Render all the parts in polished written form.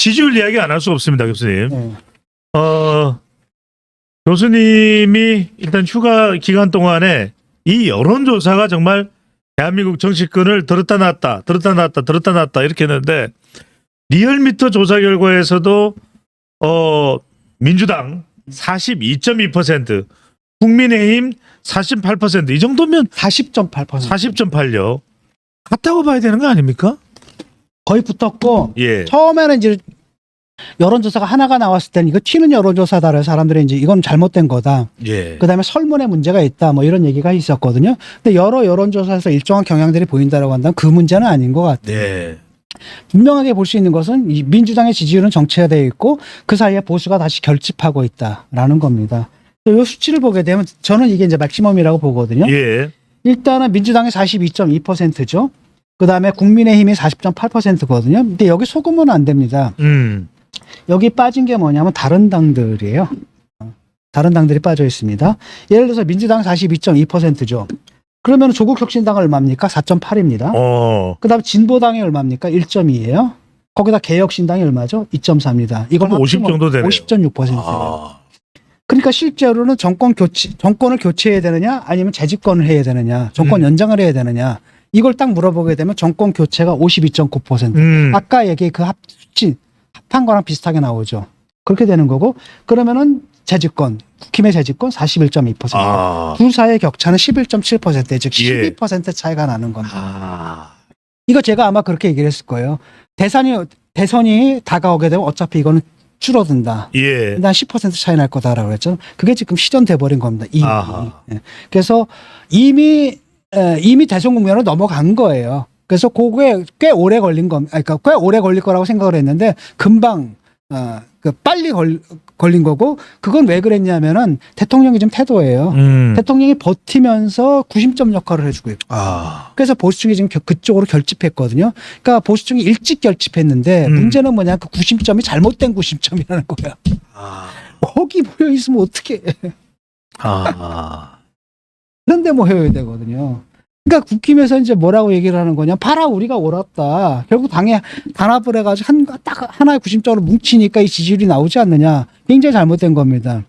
지지율 이야기 안 할 수 없습니다, 교수님. 네. 교수님이 일단 휴가 기간 동안에 이 여론조사가 정말 대한민국 정치권을 들었다 놨다, 들었다 놨다, 들었다 놨다 이렇게 했는데 리얼미터 조사 결과에서도 민주당 42.2%, 국민의힘 48%, 이 정도면 40.8%. 40.8요. 같다고 봐야 되는 거 아닙니까? 거의 붙었고 예. 처음에는 이제 여론조사가 하나가 나왔을 때는 이거 튀는 여론조사다 그래서 사람들이 이제 이건 잘못된 거다. 예. 그다음에 설문에 문제가 있다 뭐 이런 얘기가 있었거든요. 근데 여러 여론조사에서 일정한 경향들이 보인다라고 한다면 그 문제는 아닌 것 같아요. 네. 분명하게 볼 수 있는 것은 이 민주당의 지지율은 정체되어 있고 그 사이에 보수가 다시 결집하고 있다라는 겁니다. 이 수치를 보게 되면 저는 이게 이제 맥시멈이라고 보거든요. 예. 일단은 민주당이 42.2%죠. 그다음에 국민의힘이 40.8%거든요. 근데 여기 속으면 안 됩니다. 여기 빠진 게 뭐냐면 다른 당들이에요. 다른 당들이 빠져 있습니다. 예를 들어서 민주당 42.2%죠. 그러면 조국혁신당은 얼마입니까? 4.8입니다. 그다음에 진보당이 얼마입니까? 1.2예요. 거기다 개혁신당이 얼마죠? 2.4입니다. 이거 그럼 50 정도 되네요. 50.6%예요. 그러니까 실제로는 정권을 교체해야 되느냐 아니면 재집권을 해야 되느냐 정권 연장을 해야 되느냐 이걸 딱 물어보게 되면 정권 교체가 52.9%. 아까 얘기 그 수치 합한 거랑 비슷하게 나오죠. 그렇게 되는 거고 그러면은 재집권 국힘의 재집권 41.2%. 둘 사이의 격차는 11.7%, 즉 12% 차이가 나는 겁니다. 이거 제가 아마 그렇게 얘기를 했을 거예요. 대선이 다가오게 되면 어차피 이거는 줄어든다. 예. 한 10% 차이 날 거다라고 그랬죠. 그게 지금 실현돼 버린 겁니다. 이미. 예. 그래서 이미 대선 국면으로 넘어간 거예요. 그래서 그게 꽤 오래 걸린 겁니다. 그러니까 꽤 오래 걸릴 거라고 생각을 했는데 금방 빨리 걸린 거고 그건 왜 그랬냐면은 대통령이 지금 태도예요. 대통령이 버티면서 구심점 역할을 해주고 있고. 그래서 보수층이 지금 그쪽으로 결집했거든요. 그러니까 보수층이 일찍 결집했는데 문제는 뭐냐 그 구심점이 잘못된 구심점이라는 거야. 거기 모여 있으면 어떻게? 그런데 모여야 되거든요. 그러니까 국힘에서 이제 뭐라고 얘기를 하는 거냐. 봐라, 우리가 옳았다. 결국 당에 단합을 해가지고 딱 하나의 구심점으로 뭉치니까 이 지지율이 나오지 않느냐. 굉장히 잘못된 겁니다.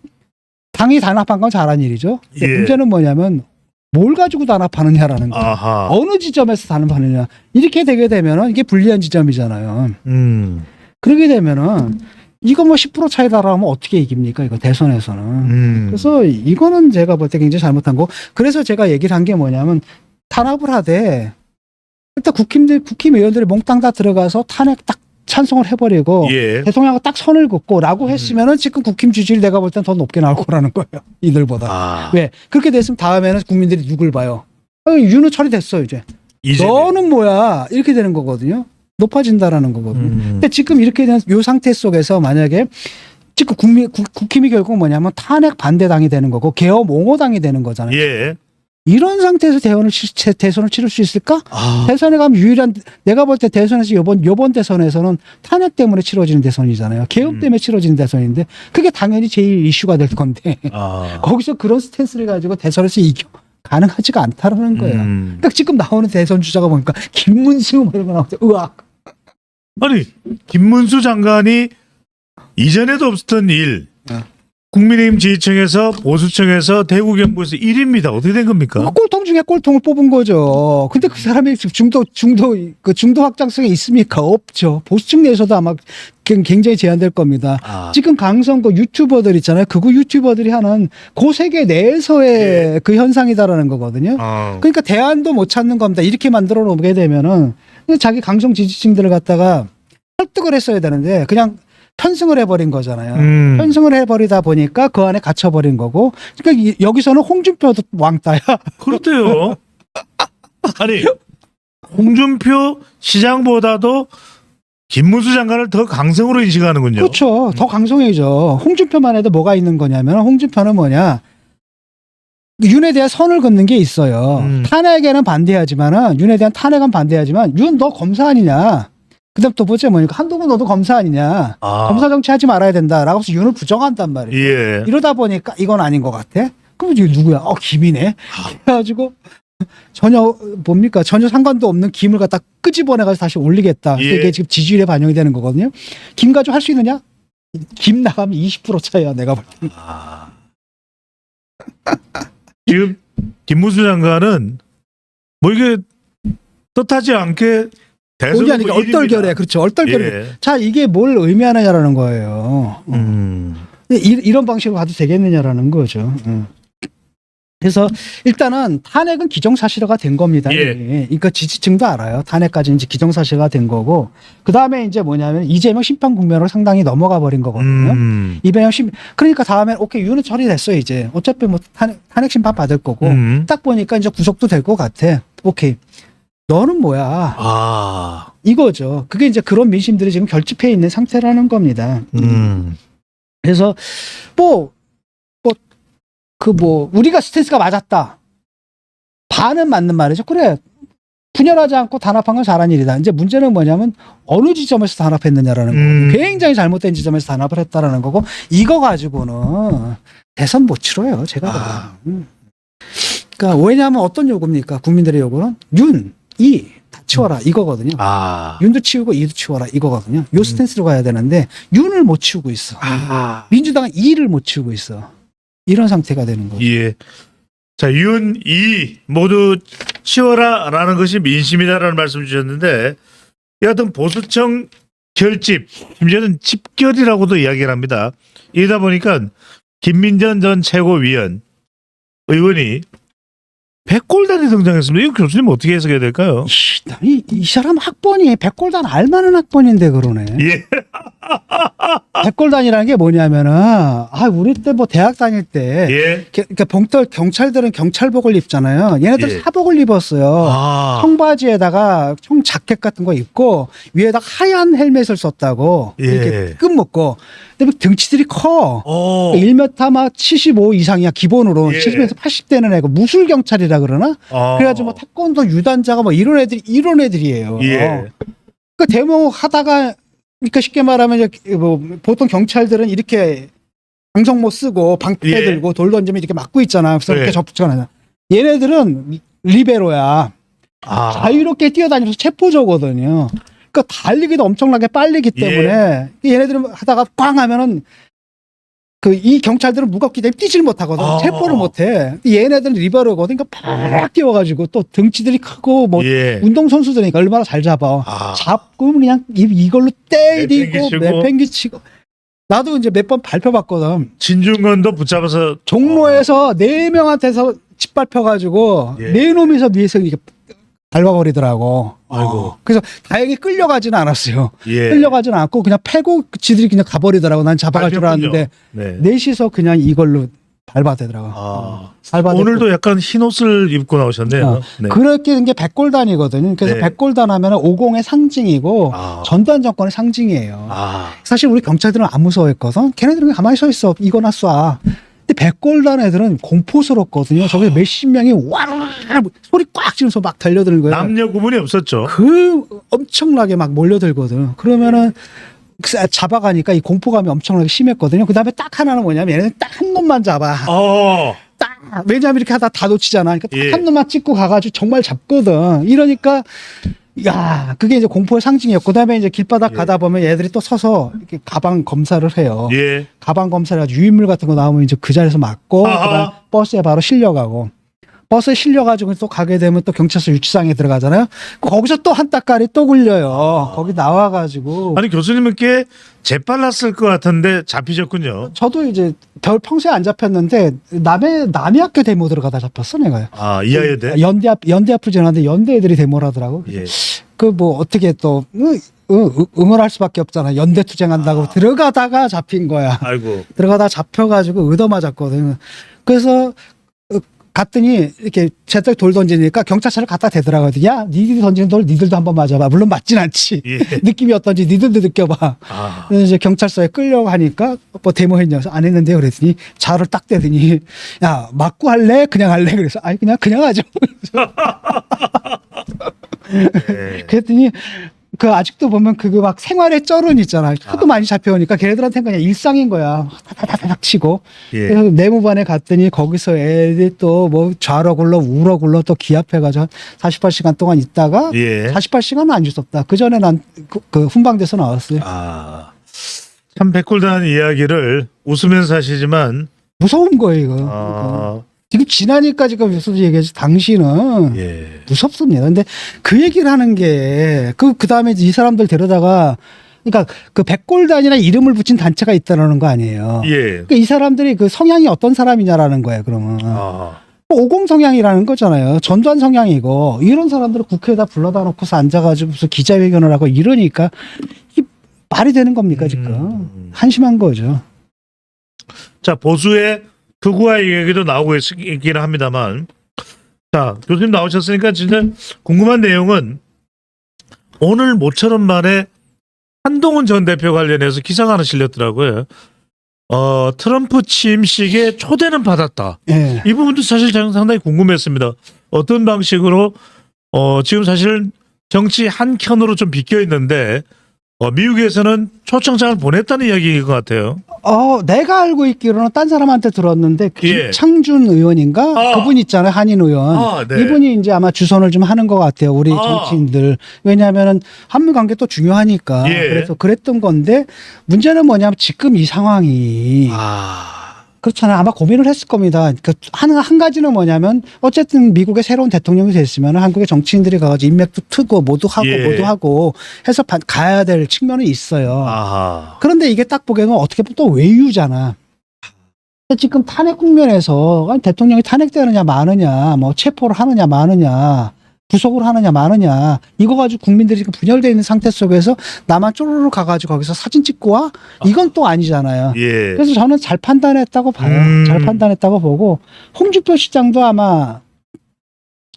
당이 단합한 건 잘한 일이죠. 예. 문제는 뭐냐면 뭘 가지고 단합하느냐라는 거예요. 어느 지점에서 단합하느냐. 이렇게 되게 되면은 이게 불리한 지점이잖아요. 그러게 되면은 이거 뭐 10% 차이다라면 어떻게 이깁니까? 이거 대선에서는. 그래서 이거는 제가 볼 때 굉장히 잘못한 거. 그래서 제가 얘기를 한 게 뭐냐면 탄압을 하되 일단 국힘 의원들이 몽땅 다 들어가서 탄핵 딱 찬성을 해버리고 예. 대통령하고 딱 선을 긋고라고 했으면은 지금 국힘 지지율이 내가 볼 땐 더 높게 나올 거라는 거예요. 이들보다. 왜? 그렇게 됐으면 다음에는 국민들이 누굴 봐요? 윤호철이 됐어 이제. 너는 뭐야? 이렇게 되는 거거든요. 높아진다라는 거거든요. 근데 지금 이렇게 된 요 상태 속에서 만약에 지금 국힘이 결국 뭐냐면 탄핵 반대당이 되는 거고 개엄 옹호당이 되는 거잖아요. 예. 이런 상태에서 대선을 치를 수 있을까? 대선에 가면 유일한 내가 볼 때 대선에서 요번 대선에서는 탄핵 때문에 치러지는 대선이잖아요. 개혁 때문에 치러지는 대선인데 그게 당연히 제일 이슈가 될 건데 거기서 그런 스탠스를 가지고 대선에서 이겨 가능하지가 않다라는 거예요. 그러니까 지금 나오는 대선 주자가 보니까 김문수 뭐 이런 거 나오죠. 으악. 아니 김문수 장관이 이전에도 없었던 일. 국민의힘 지지층에서 보수층에서 대구 경북에서 1위입니다. 어떻게 된 겁니까? 꼴통 중에 꼴통을 뽑은 거죠. 근데 그 사람이 중도 확장성이 있습니까? 없죠. 보수층 내에서도 아마 굉장히 제한될 겁니다. 지금 강성구 유튜버들 있잖아요. 그거 유튜버들이 하는 그 세계 내에서의 그 현상이다라는 거거든요. 그러니까 대안도 못 찾는 겁니다. 이렇게 만들어 놓게 되면은 자기 강성 지지층들을 갖다가 설득을 했어야 되는데 그냥 편승을 해버린 거잖아요. 편승을 해버리다 보니까 그 안에 갇혀버린 거고. 그러니까 여기서는 홍준표도 왕따야. 그렇대요. 아니 홍준표 시장보다도 김문수 장관을 더 강성으로 인식하는군요. 그렇죠. 더 강성해져. 홍준표만 해도 뭐가 있는 거냐면 홍준표는 뭐냐. 윤에 대한 선을 긋는 게 있어요. 탄핵에는 반대하지만은 윤에 대한 탄핵은 반대하지만 윤 너 검사 아니냐. 그다음 또 번째 뭐니까 한동훈 너도 검사 아니냐. 검사 정치하지 말아야 된다라고 해서 윤을 부정한단 말이에요. 예. 이러다 보니까 이건 아닌 것 같아. 그럼 이게 누구야? 김이네. 그래가지고 전혀 뭡니까? 전혀 상관도 없는 김을 갖다 끄집어내가지고 다시 올리겠다. 예. 이게 지금 지지율에 반영이 되는 거거든요. 김 가지고 할 수 있느냐? 김 나가면 20% 차이야, 내가 볼 때는. 지금 김문수 장관은 뭐 이게 뜻하지 않게 대선 본의 아니게 후보 얼떨결에, 일입니다. 그렇죠. 얼떨결에. 예. 자, 이게 뭘 의미하느냐라는 거예요. 이런 방식으로 가도 되겠느냐라는 거죠. 그래서 일단은 탄핵은 기정사실화가 된 겁니다. 예. 그러니까 지지층도 알아요. 탄핵까지 이제 기정사실화가 된 거고, 그 다음에 이제 뭐냐면 이재명 심판 국면으로 상당히 넘어가 버린 거거든요. 이재명 그러니까 다음에 오케이 유는 처리됐어요. 이제 어차피 뭐 탄핵 심판 받을 거고, 딱 보니까 이제 구속도 될 것 같아. 오케이. 너는 뭐야? 아. 이거죠. 그게 이제 그런 민심들이 지금 결집해 있는 상태라는 겁니다. 그래서 우리가 스탠스가 맞았다. 반은 맞는 말이죠. 그래. 분열하지 않고 단합한 건 잘한 일이다. 이제 문제는 뭐냐면 어느 지점에서 단합했느냐라는 거고, 굉장히 잘못된 지점에서 단합을 했다라는 거고, 이거 가지고는 대선 못 치러요. 제가. 그러니까 왜냐하면 어떤 요구입니까? 국민들의 요구는 이 다 치워라 이거거든요. 윤도 치우고 이도 치워라 이거거든요. 요 스탠스로 가야 되는데 윤을 못 치우고 있어. 민주당은 이를 못 치우고 있어. 이런 상태가 되는 거죠. 예. 자, 윤, 이 모두 치워라라는 것이 민심이다라는 말씀 주셨는데, 여하튼 보수청 결집, 심지어는 집결이라고도 이야기를 합니다. 이러다 보니까 김민전 전 최고위원 의원이 백골단이 등장했습니다. 이거 교수님 어떻게 해석해야 될까요? 이 사람 학번이 백골단 알만한 학번인데 그러네. 예. 백골단이라는 게 뭐냐면은 우리 때 뭐 대학 다닐 때 예. 그러니까 봉떨 경찰들은 경찰복을 입잖아요. 얘네들 예. 사복을 입었어요. 청바지에다가 청 자켓 같은 거 입고 위에다 하얀 헬멧을 썼다고 예. 이렇게 끈묶고 근데 등치들이 커. 오. 1m 막 75 이상이야 기본으로. 예. 70에서 80대는 애가 무술 경찰이라 그러나? 그래가지고 뭐 태권도 유단자가 뭐 이런 애들이에요. 예. 그 데모 하다가 그러니까 쉽게 말하면 이제 뭐 보통 경찰들은 이렇게 방성모 쓰고 방패 예. 들고 돌 던지면 이렇게 막고 있잖아. 그래서 예. 이렇게 접촉하잖아. 얘네들은 리베로야. 자유롭게 뛰어다니면서 체포조거든요. 그러니까 달리기도 엄청나게 빠르기 때문에 얘네들은 하다가 꽝 하면은 이 경찰들은 무겁기 때문에 뛰질 못하거든. 체포를 못해. 얘네들은 리베로거든. 그러니까 팍 뛰어가지고 또 등치들이 크고 뭐 예. 운동선수들이니까 얼마나 잘 잡아. 잡고 그냥 이걸로 때리고 내팽개치고. 내팽개치고. 나도 이제 몇 번 발표받거든. 진중권도 붙잡아서 종로에서 4명한테서 짓밟혀가지고 예. 4놈이서 위에서 이렇게 밟아버리더라고. 아이고. 그래서 다행히 끌려가지는 않았어요. 예. 끌려가지는 않고 그냥 패고 지들이 그냥 가버리더라고. 난 잡아갈 줄 알았는데 네. 넷이서 그냥 이걸로 밟아대더라고. 밟아대고. 오늘도 약간 흰 옷을 입고 나오셨네요. 네. 그렇게 된 게 백골단이거든요. 그래서 네. 백골단 하면 50의 상징이고 전두환 정권의 상징이에요. 사실 우리 경찰들은 안 무서워했거든. 걔네들은 가만히 서 있어. 이거나 쏴. 근데 백골단 애들은 공포스럽거든요. 저기 몇십 명이 와르르 소리 꽉 지르면서 막 달려드는 거예요. 남녀 구분이 없었죠. 엄청나게 막 몰려들거든. 그러면은 잡아가니까 이 공포감이 엄청나게 심했거든요. 그 다음에 딱 하나는 뭐냐면 얘네는 딱 한 놈만 잡아. 딱 왜냐하면 이렇게 하다 다 놓치잖아. 그러니까 딱 한 놈만 찍고 가가지고 정말 잡거든. 이러니까 야 그게 이제 공포의 상징이었고 그다음에 이제 길바닥 가다 보면 얘들이 또 서서 이렇게 가방 검사를 해요. 예. 가방 검사를 해가지고 유인물 같은 거 나오면 이제 그 자리에서 맞고 그다음 버스에 바로 실려가고 버스에 실려가지고 또 가게 되면 또 경찰서 유치장에 들어가잖아요. 거기서 또 한 따까리 또 굴려요. 거기 나와가지고 아니 교수님은 꽤 재빨랐을 것 같은데 잡히셨군요. 저도 이제 별 평소에 안 잡혔는데 남의 학교 데모 들어가다 잡혔어 내가요. 이하여대. 연대 앞을 지나는데 연대 애들이 데모를 하더라고. 예. 그 뭐 어떻게 또 응원할 수밖에 없잖아. 연대 투쟁한다고 들어가다가 잡힌 거야. 아이고. 들어가다 잡혀가지고 얻어맞았거든. 그래서 갔더니 이렇게 제때 돌 던지니까 경찰차를 갖다 대더라거든요. 야, 니들이 던지는 돌 니들도 한번 맞아봐. 물론 맞진 않지. 예. 느낌이 어떤지 니들도 느껴봐. 그래서 이제 경찰서에 끌려가니까 뭐 데모했냐? 안 했는데요. 그랬더니 자를 딱 대더니 야 맞고 할래? 그냥 할래? 그래서 아니 그냥 하죠. 네. 그랬더니 그 아직도 보면 그거 막 생활의 쩔은 있잖아. 하도 많이 잡혀오니까 걔네들한테는 그냥 일상인 거야. 다다다닥 치고. 예. 그래서 내무반에 갔더니 거기서 애들이 또 뭐 좌로 굴러 우러 굴러 또 기합해가지고 48시간 동안 있다가 예. 48시간은 안 죽었다. 그 전에 난 그 훈방돼서 나왔어요. 아, 참 백골단 이야기를 웃으면서 하시지만 무서운 거예요, 이거. 아, 지금 지나니까 지금 무슨 얘기했지. 당신은 예. 무섭습니다. 근데 그 얘기를 하는 게 그 다음에 이 사람들 데려다가 그러니까 그 백골단이나 이름을 붙인 단체가 있다라는 거 아니에요. 예. 그러니까 이 사람들이 그 성향이 어떤 사람이냐라는 거예요. 그러면 아, 오공 성향이라는 거잖아요. 전두환 성향이고 이런 사람들을 국회에다 불러다 놓고서 앉아가지고 무슨 기자회견을 하고 이러니까 이 말이 되는 겁니까 지금? 한심한 거죠. 자, 보수의 극우화의 얘기도 나오고 있긴 합니다만, 자, 교수님 나오셨으니까 진짜 궁금한 내용은 오늘 모처럼 만에 한동훈 전 대표 관련해서 기사가 하나 실렸더라고요. 트럼프 취임식에 초대는 받았다. 예. 이 부분도 사실 저는 상당히 궁금했습니다. 어떤 방식으로 지금 사실 정치 한 켠으로 좀 비껴 있는데 미국에서는 초청장을 보냈다는 이야기인 것 같아요. 내가 알고 있기로는 딴 사람한테 들었는데 예. 김창준 의원인가 아. 그분 있잖아요, 한인 의원. 아, 네. 이분이 이제 아마 주선을 좀 하는 것 같아요, 우리 아. 정치인들. 왜냐하면은 한미 관계 또 중요하니까. 예. 그래서 그랬던 건데 문제는 뭐냐면 지금 이 상황이 그렇잖아요. 아마 고민을 했을 겁니다. 한 가지는 뭐냐면 어쨌든 미국의 새로운 대통령이 됐으면 한국의 정치인들이 가가지고 인맥도 트고 모두 하고 예. 모두 하고 해서 가야 될 측면은 있어요. 아하. 그런데 이게 딱 보기에는 어떻게 보면 또 외유잖아. 근데 지금 탄핵 국면에서 아니, 대통령이 탄핵되느냐 마느냐, 뭐 체포를 하느냐 마느냐, 구속을 하느냐 마느냐 이거 가지고 국민들이 지금 분열되어 있는 상태 속에서 나만 쪼르르 가가지고 거기서 사진 찍고 와? 이건 또 아니잖아요. 예. 그래서 저는 잘 판단했다고 봐요. 잘 판단했다고 보고 홍준표 시장도 아마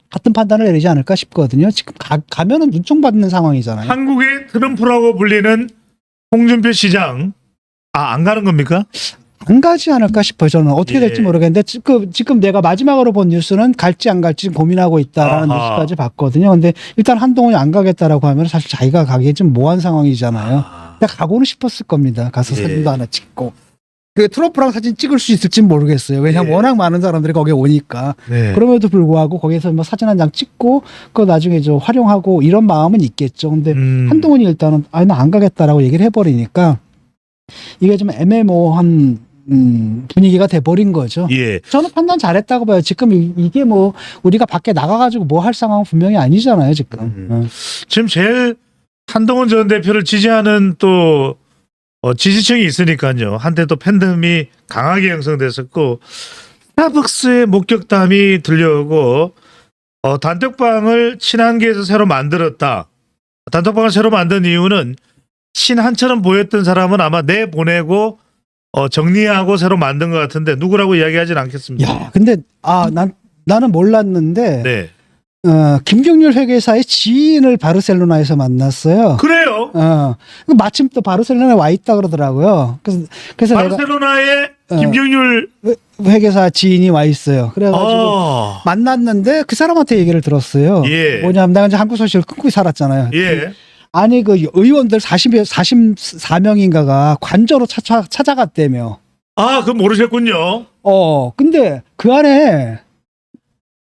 같은 판단을 내리지 않을까 싶거든요. 지금 가면은 눈총받는 상황이잖아요. 한국의 트럼프라고 불리는 홍준표 시장 안 가는 겁니까? 안 가지 않을까 싶어요. 저는 어떻게 예. 될지 모르겠는데 지금 내가 마지막으로 본 뉴스는 갈지 안 갈지 고민하고 있다라는 아하. 뉴스까지 봤거든요. 근데 일단 한동훈이 안 가겠다라고 하면 사실 자기가 가기에 좀 모호한 상황이잖아요. 근데 가고는 싶었을 겁니다. 가서 예. 사진도 하나 찍고. 그 트럼프랑 사진 찍을 수 있을지 모르겠어요. 왜냐하면 예. 워낙 많은 사람들이 거기에 오니까. 네. 그럼에도 불구하고 거기서 뭐 사진 한 장 찍고 그거 나중에 좀 활용하고 이런 마음은 있겠죠. 근데 한동훈이 일단은 나 안 가겠다라고 얘기를 해버리니까 이게 좀 애매모호한 분위기가 돼버린 거죠. 예. 저는 판단 잘했다고 봐요. 지금 이게 뭐 우리가 밖에 나가가지고 뭐 할 상황은 분명히 아니잖아요. 지금. 지금 제일 한동훈 전 대표를 지지하는 또 지지층이 있으니까요. 한때 또 팬덤이 강하게 형성됐었고 스타벅스의 목격담이 들려오고 단톡방을 친한계에서 새로 만들었다. 단톡방을 새로 만든 이유는 친한처럼 보였던 사람은 아마 내보내고 정리하고 새로 만든 것 같은데 누구라고 이야기하진 않겠습니다. 야, 근데 나는 몰랐는데 네. 김경률 회계사의 지인을 바르셀로나에서 만났어요. 그래요. 마침 또 바르셀로나에 와 있다 그러더라고요. 그래서 바르셀로나의 내가 김경률 회계사 지인이 와 있어요. 그래가지고 만났는데 그 사람한테 얘기를 들었어요. 예. 뭐냐면 내가 이제 한국 소식을 끊고 살았잖아요. 예. 아니 그 의원들 44명인가가 관저로 찾아갔대며. 그건 모르셨군요. 근데 그 안에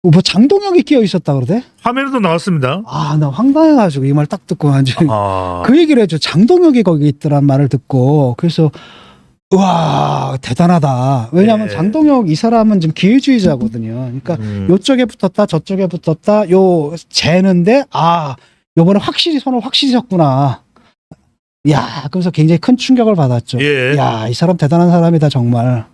뭐 장동혁이 끼어 있었다 그러대? 화면에도 나왔습니다. 나 황당해가지고 이 말 딱 듣고 완전 그 얘기를 해줘. 장동혁이 거기 있더란 말을 듣고 그래서 우와 대단하다. 왜냐하면 네. 장동혁 이 사람은 지금 기회주의자거든요. 그러니까 요쪽에 붙었다 저쪽에 붙었다 요 재는데 요번에 확실히 손을 확실히 섰구나. 야, 그러면서 굉장히 큰 충격을 받았죠. 예. 야, 이 사람 대단한 사람이다 정말.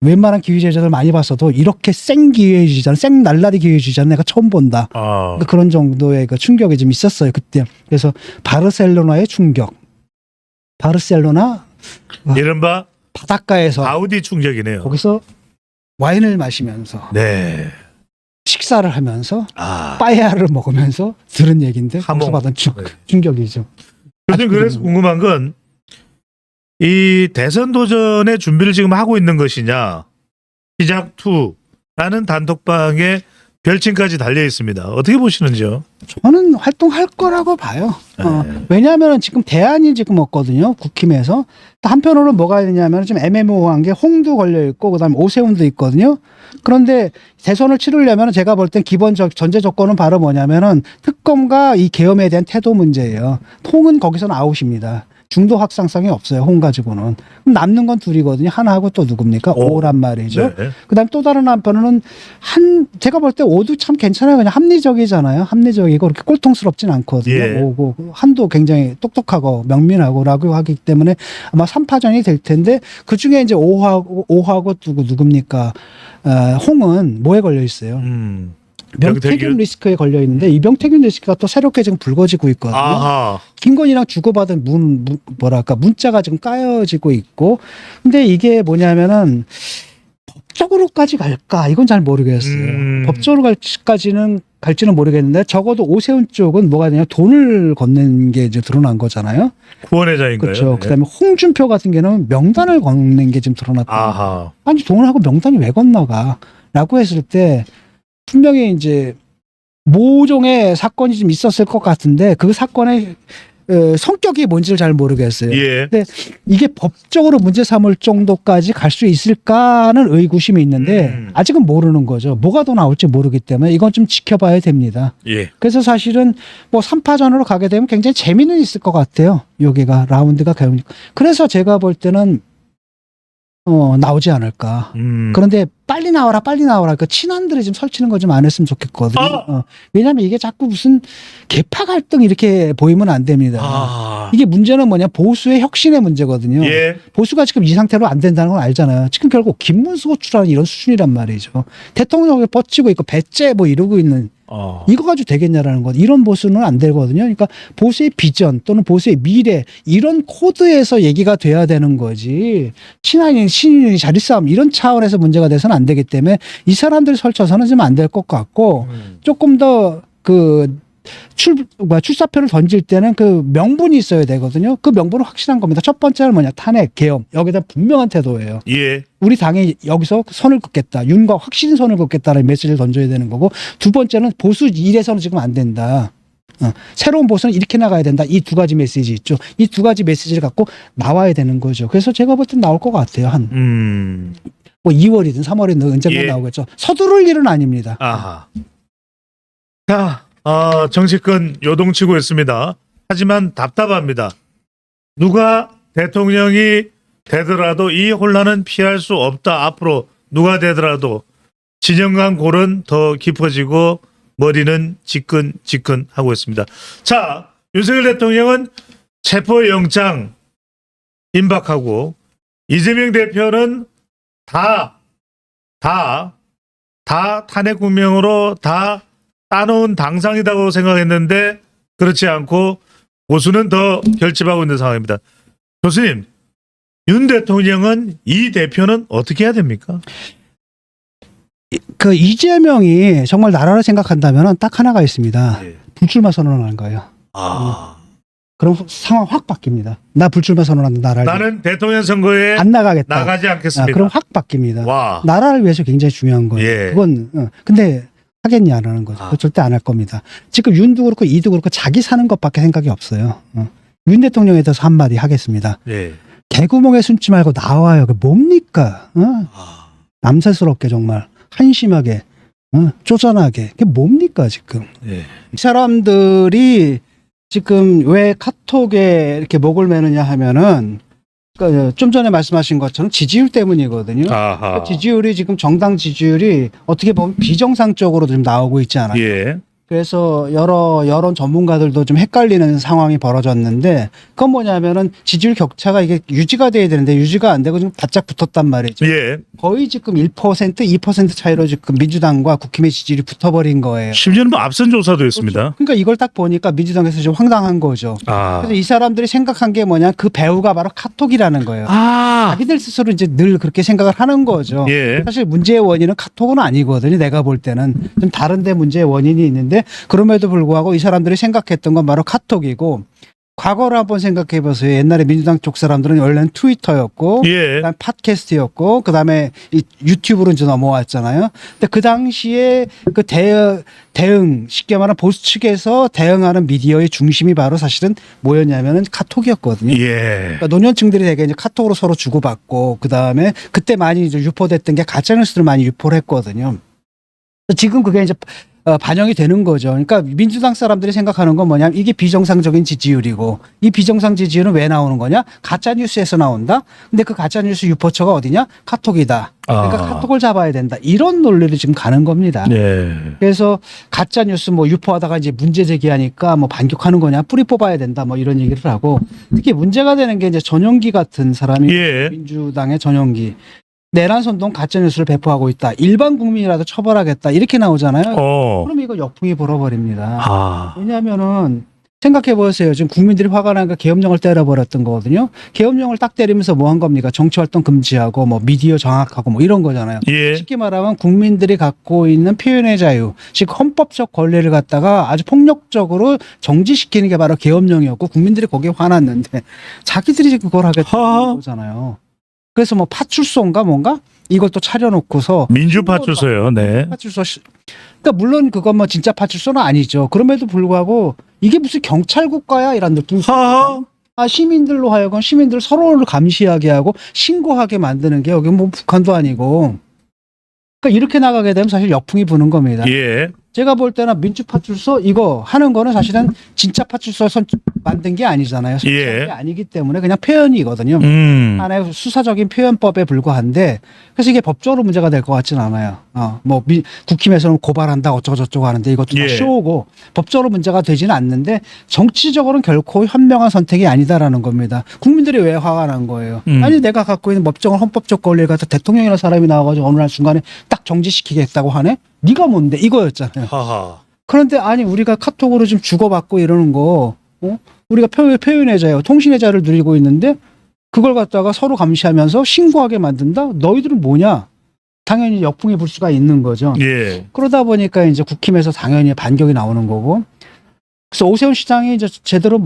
웬만한 기회주의자들 많이 봤어도 이렇게 생 기회주의자는 생 날라리 기회주의자는 내가 처음 본다. 그러니까 그런 정도의 그 충격이 좀 있었어요 그때. 그래서 바르셀로나의 충격. 바르셀로나 이른바 바닷가에서 가우디 충격이네요. 거기서 와인을 마시면서 네. 식사를 하면서 빠에야를 먹으면서 들은 얘기인데 거기서 받은 충격이죠. 교수님 그래서 궁금한 건 이 대선 도전의 준비를 지금 하고 있는 것이냐 시작2라는 단톡방에 별칭까지 달려 있습니다. 어떻게 보시는지요? 저는 활동할 거라고 봐요. 왜냐하면 지금 대안이 지금 없거든요. 국힘에서. 또 한편으로는 뭐가 있냐면 좀 애매모호한 게 홍도 걸려 있고 그다음에 오세훈도 있거든요. 그런데 대선을 치르려면 제가 볼 땐 기본적 전제 조건은 바로 뭐냐면은 특검과 이 계엄에 대한 태도 문제예요. 홍은 거기서는 아웃입니다. 중도 확산성이 없어요. 홍 가지고는. 그럼 남는 건 둘이거든요. 하나하고 또 누굽니까? 오란 말이죠. 네. 그다음 또 다른 한편은 제가 볼 때 오도 참 괜찮아요. 그냥 합리적이잖아요. 합리적이고 그렇게 꼴통스럽진 않거든요. 예. 오고 한도 굉장히 똑똑하고 명민하고라고 하기 때문에 아마 3파전이 될 텐데 그 중에 이제 오하고 누굽니까? 홍은 뭐에 걸려 있어요? 명태균 리스크에 걸려 있는데 이 명태균 리스크가 또 새롭게 지금 불거지고 있거든요. 아하. 김건희랑 주고받은 문자가 지금 까여지고 있고, 근데 이게 뭐냐면은 법적으로까지 갈까? 이건 잘 모르겠어요. 법적으로 갈지는 모르겠는데 적어도 오세훈 쪽은 뭐가 되냐 돈을 건넨 게 이제 드러난 거잖아요. 후원회장인가요? 그렇죠. 네. 그다음에 홍준표 같은 경우는 명단을 건넨 게 지금 드러났다. 아하. 아니 돈을 하고 명단이 왜 건너가?라고 했을 때 분명히 이제 모종의 사건이 좀 있었을 것 같은데 그 사건의 성격이 뭔지를 잘 모르겠어요. 예. 근데 이게 법적으로 문제 삼을 정도까지 갈 수 있을까는 의구심이 있는데 아직은 모르는 거죠. 뭐가 더 나올지 모르기 때문에 이건 좀 지켜봐야 됩니다. 예. 그래서 사실은 뭐 3파전으로 가게 되면 굉장히 재미는 있을 것 같아요. 여기가 라운드가 가니까. 그래서 제가 볼 때는 나오지 않을까. 그런데 빨리 나와라. 그 친한들이 좀 설치는 거 좀 안 했으면 좋겠거든요. 왜냐하면 이게 자꾸 무슨 개파 갈등 이렇게 보이면 안 됩니다. 이게 문제는 뭐냐 보수의 혁신의 문제거든요. 예. 보수가 지금 이 상태로 안 된다는 건 알잖아요. 지금 결국 김문수 호출하는 이런 수준이란 말이죠. 대통령에 뻗치고 있고 배째 뭐 이러고 있는 이거 가지고 되겠냐라는 것. 이런 보수는 안 되거든요. 그러니까 보수의 비전 또는 보수의 미래 이런 코드에서 얘기가 돼야 되는 거지. 친한이 신인이 자리싸움 이런 차원에서 문제가 돼서는 안 되기 때문에 이 사람들 설쳐서는 좀 안 될 것 같고 조금 더 출사표를 던질 때는 그 명분이 있어야 되거든요. 그 명분은 확실한 겁니다. 첫 번째는 뭐냐 탄핵, 계엄 여기다 분명한 태도예요. 예. 우리 당이 여기서 선을 긋겠다. 윤과 확실히 선을 긋겠다는 메시지를 던져야 되는 거고 두 번째는 보수 이래서는 지금 안 된다. 새로운 보수는 이렇게 나가야 된다. 이 두 가지 메시지 있죠. 이 두 가지 메시지를 갖고 나와야 되는 거죠. 그래서 제가 볼 땐 나올 것 같아요. 뭐 2월이든 3월이든 언젠가 예. 나오겠죠. 서두를 일은 아닙니다. 아하. 자, 정치권 요동치고 있습니다. 하지만 답답합니다. 누가 대통령이 되더라도 이 혼란은 피할 수 없다. 앞으로 누가 되더라도 진영 간 골은 더 깊어지고 머리는 지끈지끈하고 있습니다. 자, 윤석열 대통령은 체포영장 임박하고 이재명 대표는 다 탄핵 국명으로 다 따놓은 당상이라고 생각했는데 그렇지 않고 보수는 더 결집하고 있는 상황입니다. 교수님, 윤 대통령은 이 대표는 어떻게 해야 됩니까? 그 이재명이 정말 나라를 생각한다면 딱 하나가 있습니다. 예. 불출마 선언하는 거예요. 그럼 상황 확 바뀝니다. 나 불출마 선언한다. 나라를 나는 대통령 선거에 안 나가겠다. 나가지 않겠습니다. 그럼 확 바뀝니다. 와. 나라를 위해서 굉장히 중요한 거예요. 예. 그건 근데 하겠냐라는 거죠. 그거 절대 안 할 겁니다. 지금 윤도 그렇고 이도 그렇고 자기 사는 것밖에 생각이 없어요. 윤 대통령에 대해서 한마디 하겠습니다. 예. 개구멍에 숨지 말고 나와요. 그 뭡니까? 남사스럽게 정말 한심하게 쪼잔하게 그게 뭡니까 지금? 예. 이 사람들이 지금 왜 카톡에 이렇게 목을 매느냐 하면은 그러니까 좀 전에 말씀하신 것처럼 지지율 때문이거든요. 아하. 지지율이 지금 정당 지지율이 어떻게 보면 비정상적으로 좀 나오고 있지 않아요. 예. 그래서 여러 여론 전문가들도 좀 헷갈리는 상황이 벌어졌는데 그건 뭐냐면은 지지율 격차가 이게 유지가 돼야 되는데 유지가 안 되고 지금 바짝 붙었단 말이죠. 예. 거의 지금 1%, 2% 차이로 지금 민주당과 국힘의 지지율이 붙어버린 거예요. 심지어는 뭐 앞선 조사도 있습니다. 그러니까 이걸 딱 보니까 민주당에서 좀 황당한 거죠. 그래서 이 사람들이 생각한 게 뭐냐 그 배우가 바로 카톡이라는 거예요. 자기들 스스로 이제 늘 그렇게 생각을 하는 거죠. 예. 사실 문제의 원인은 카톡은 아니거든요. 내가 볼 때는 좀 다른데 문제의 원인이 있는데 그럼에도 불구하고 이 사람들이 생각했던 건 바로 카톡이고 과거를 한번 생각해 보세요. 옛날에 민주당 쪽 사람들은 원래는 트위터였고, 예. 그다음 팟캐스트였고, 그다음에 이 유튜브로 이제 넘어왔잖아요. 근데 그 당시에 그 대응 쉽게 말하면 보수 측에서 대응하는 미디어의 중심이 바로 사실은 뭐였냐면은 카톡이었거든요. 예. 그러니까 노년층들이 되게 이제 카톡으로 서로 주고받고, 그다음에 그때 많이 이제 유포됐던 게 가짜뉴스를 많이 유포를 했거든요. 지금 그게 이제 반영이 되는 거죠. 그러니까 민주당 사람들이 생각하는 건 뭐냐면 이게 비정상적인 지지율이고, 이 비정상 지지율은 왜 나오는 거냐? 가짜 뉴스에서 나온다. 근데 그 가짜 뉴스 유포처가 어디냐? 카톡이다. 그러니까 아. 카톡을 잡아야 된다. 이런 논리로 지금 가는 겁니다. 예. 그래서 가짜 뉴스 뭐 유포하다가 이제 문제 제기하니까 뭐 반격하는 거냐? 뿌리 뽑아야 된다. 뭐 이런 얘기를 하고, 특히 문제가 되는 게 이제 전용기 같은 사람이 예. 민주당의 전용기. 내란 선동 가짜 뉴스를 배포하고 있다. 일반 국민이라도 처벌하겠다. 이렇게 나오잖아요. 그럼 이거 역풍이 불어버립니다. 아. 왜냐하면은 생각해 보세요. 지금 국민들이 화가 나니까 계엄령을 때려버렸던 거거든요. 계엄령을 딱 때리면서 뭐 한 겁니까? 정치활동 금지하고 뭐 미디어 장악하고 뭐 이런 거잖아요. 예. 쉽게 말하면 국민들이 갖고 있는 표현의 자유, 즉 헌법적 권리를 갖다가 아주 폭력적으로 정지시키는 게 바로 계엄령이었고, 국민들이 거기에 화났는데 자기들이 지금 그걸 하하. 하겠다는 거잖아요. 그래서 뭐 파출소인가 뭔가 이걸 또 차려놓고서 민주파출소요. 네. 파출소 그러니까 물론 그건 뭐 진짜 파출소는 아니죠. 그럼에도 불구하고 이게 무슨 경찰 국가야 이런 느낌이 하하. 아, 시민들로 하여금 시민들 서로를 감시하게 하고 신고하게 만드는 게 여기 뭐 북한도 아니고, 그러니까 이렇게 나가게 되면 사실 역풍이 부는 겁니다. 예. 제가 볼 때는 민주파출소 이거 하는 거는 사실은 진짜 파출소 만든 게 아니잖아요. 예. 게 아니기 때문에 그냥 표현이거든요. 하나의 수사적인 표현법에 불과한데, 그래서 이게 법적으로 문제가 될 것 같지는 않아요. 뭐 국힘에서는 고발한다 어쩌고저쩌고 하는데 이것도 다 예. 쇼고 법적으로 문제가 되지는 않는데 정치적으로는 결코 현명한 선택이 아니다라는 겁니다. 국민들이 왜 화가 난 거예요? 아니 내가 갖고 있는 법정을 헌법적 권리를 갖다 대통령이라는 사람이 나와가지고 어느 날 순간에 딱 정지시키겠다고 하네? 네가 뭔데? 이거였잖아요. 하하. 그런데 아니 우리가 카톡으로 좀 주고받고 이러는 거, 우리가 표현의 자유, 통신의 자유를 누리고 있는데 그걸 갖다가 서로 감시하면서 신고하게 만든다? 너희들은 뭐냐? 당연히 역풍이 불 수가 있는 거죠. 예. 그러다 보니까 이제 국힘에서 당연히 반격이 나오는 거고. 그래서 오세훈 시장이 이제 제대로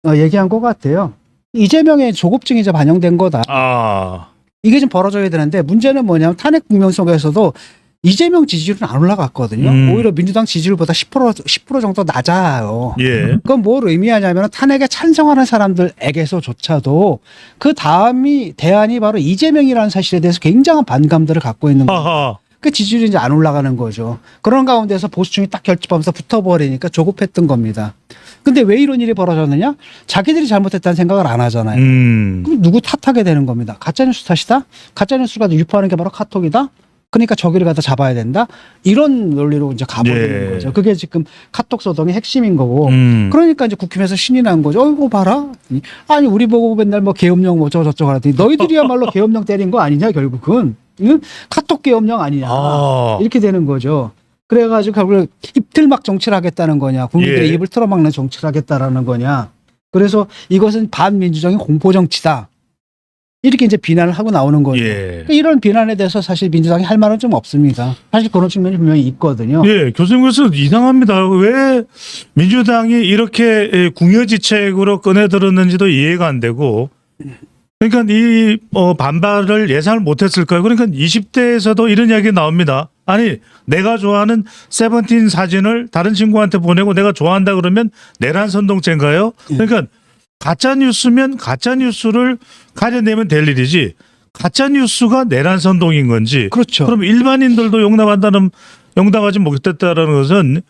얘기한 것 같아요. 이재명의 조급증이 이제 반영된 거다. 아. 이게 좀 벌어져야 되는데 문제는 뭐냐면 탄핵 국면 속에서도 이재명 지지율은 안 올라갔거든요. 오히려 민주당 지지율보다 10% 정도 낮아요. 예. 그건 뭘 의미하냐면 탄핵에 찬성하는 사람들에게서조차도 그 다음이 대안이 바로 이재명이라는 사실에 대해서 굉장한 반감들을 갖고 있는 거예요. 하하. 그 지지율이 이제 안 올라가는 거죠. 그런 가운데서 보수층이 딱 결집하면서 붙어버리니까 조급했던 겁니다. 근데 왜 이런 일이 벌어졌느냐? 자기들이 잘못했다는 생각을 안 하잖아요. 그럼 누구 탓하게 되는 겁니다. 가짜뉴스 탓이다? 가짜뉴스가 유포하는 게 바로 카톡이다? 그러니까 저기를 갖다 잡아야 된다? 이런 논리로 이제 가버리는 예. 거죠. 그게 지금 카톡 소동의 핵심인 거고. 그러니까 이제 국힘에서 신이 난 거죠. 어이구 봐라. 아니 우리 보고 맨날 뭐 계엄령 뭐 저쩌고 하더니 너희들이야말로 계엄령 때린 거 아니냐 결국은. 응? 카톡 계엄령 아니냐. 이렇게 되는 거죠. 그래가지고 결국 입틀막 정치를 하겠다는 거냐. 국민들의 예. 입을 틀어막는 정치를 하겠다라는 거냐. 그래서 이것은 반민주적인 공포 정치다. 이렇게 이제 비난을 하고 나오는 거죠. 예. 이런 비난에 대해서 사실 민주당이 할 말은 좀 없습니다. 사실 그런 측면이 분명히 있거든요. 예, 교수님 그래서 이상합니다. 왜 민주당이 이렇게 궁여지책으로 꺼내들었는지도 이해가 안 되고, 그러니까 이 반발을 예상을 못했을까요? 그러니까 20대에서도 이런 이야기 나옵니다. 아니 내가 좋아하는 세븐틴 사진을 다른 친구한테 보내고 내가 좋아한다 그러면 내란 선동죄인가요? 그러니까 가짜 뉴스면 가짜 뉴스를 가려내면 될 일이지 가짜 뉴스가 내란 선동인 건지. 그렇죠. 그럼 일반인들도 용납하지 못했다라는 것은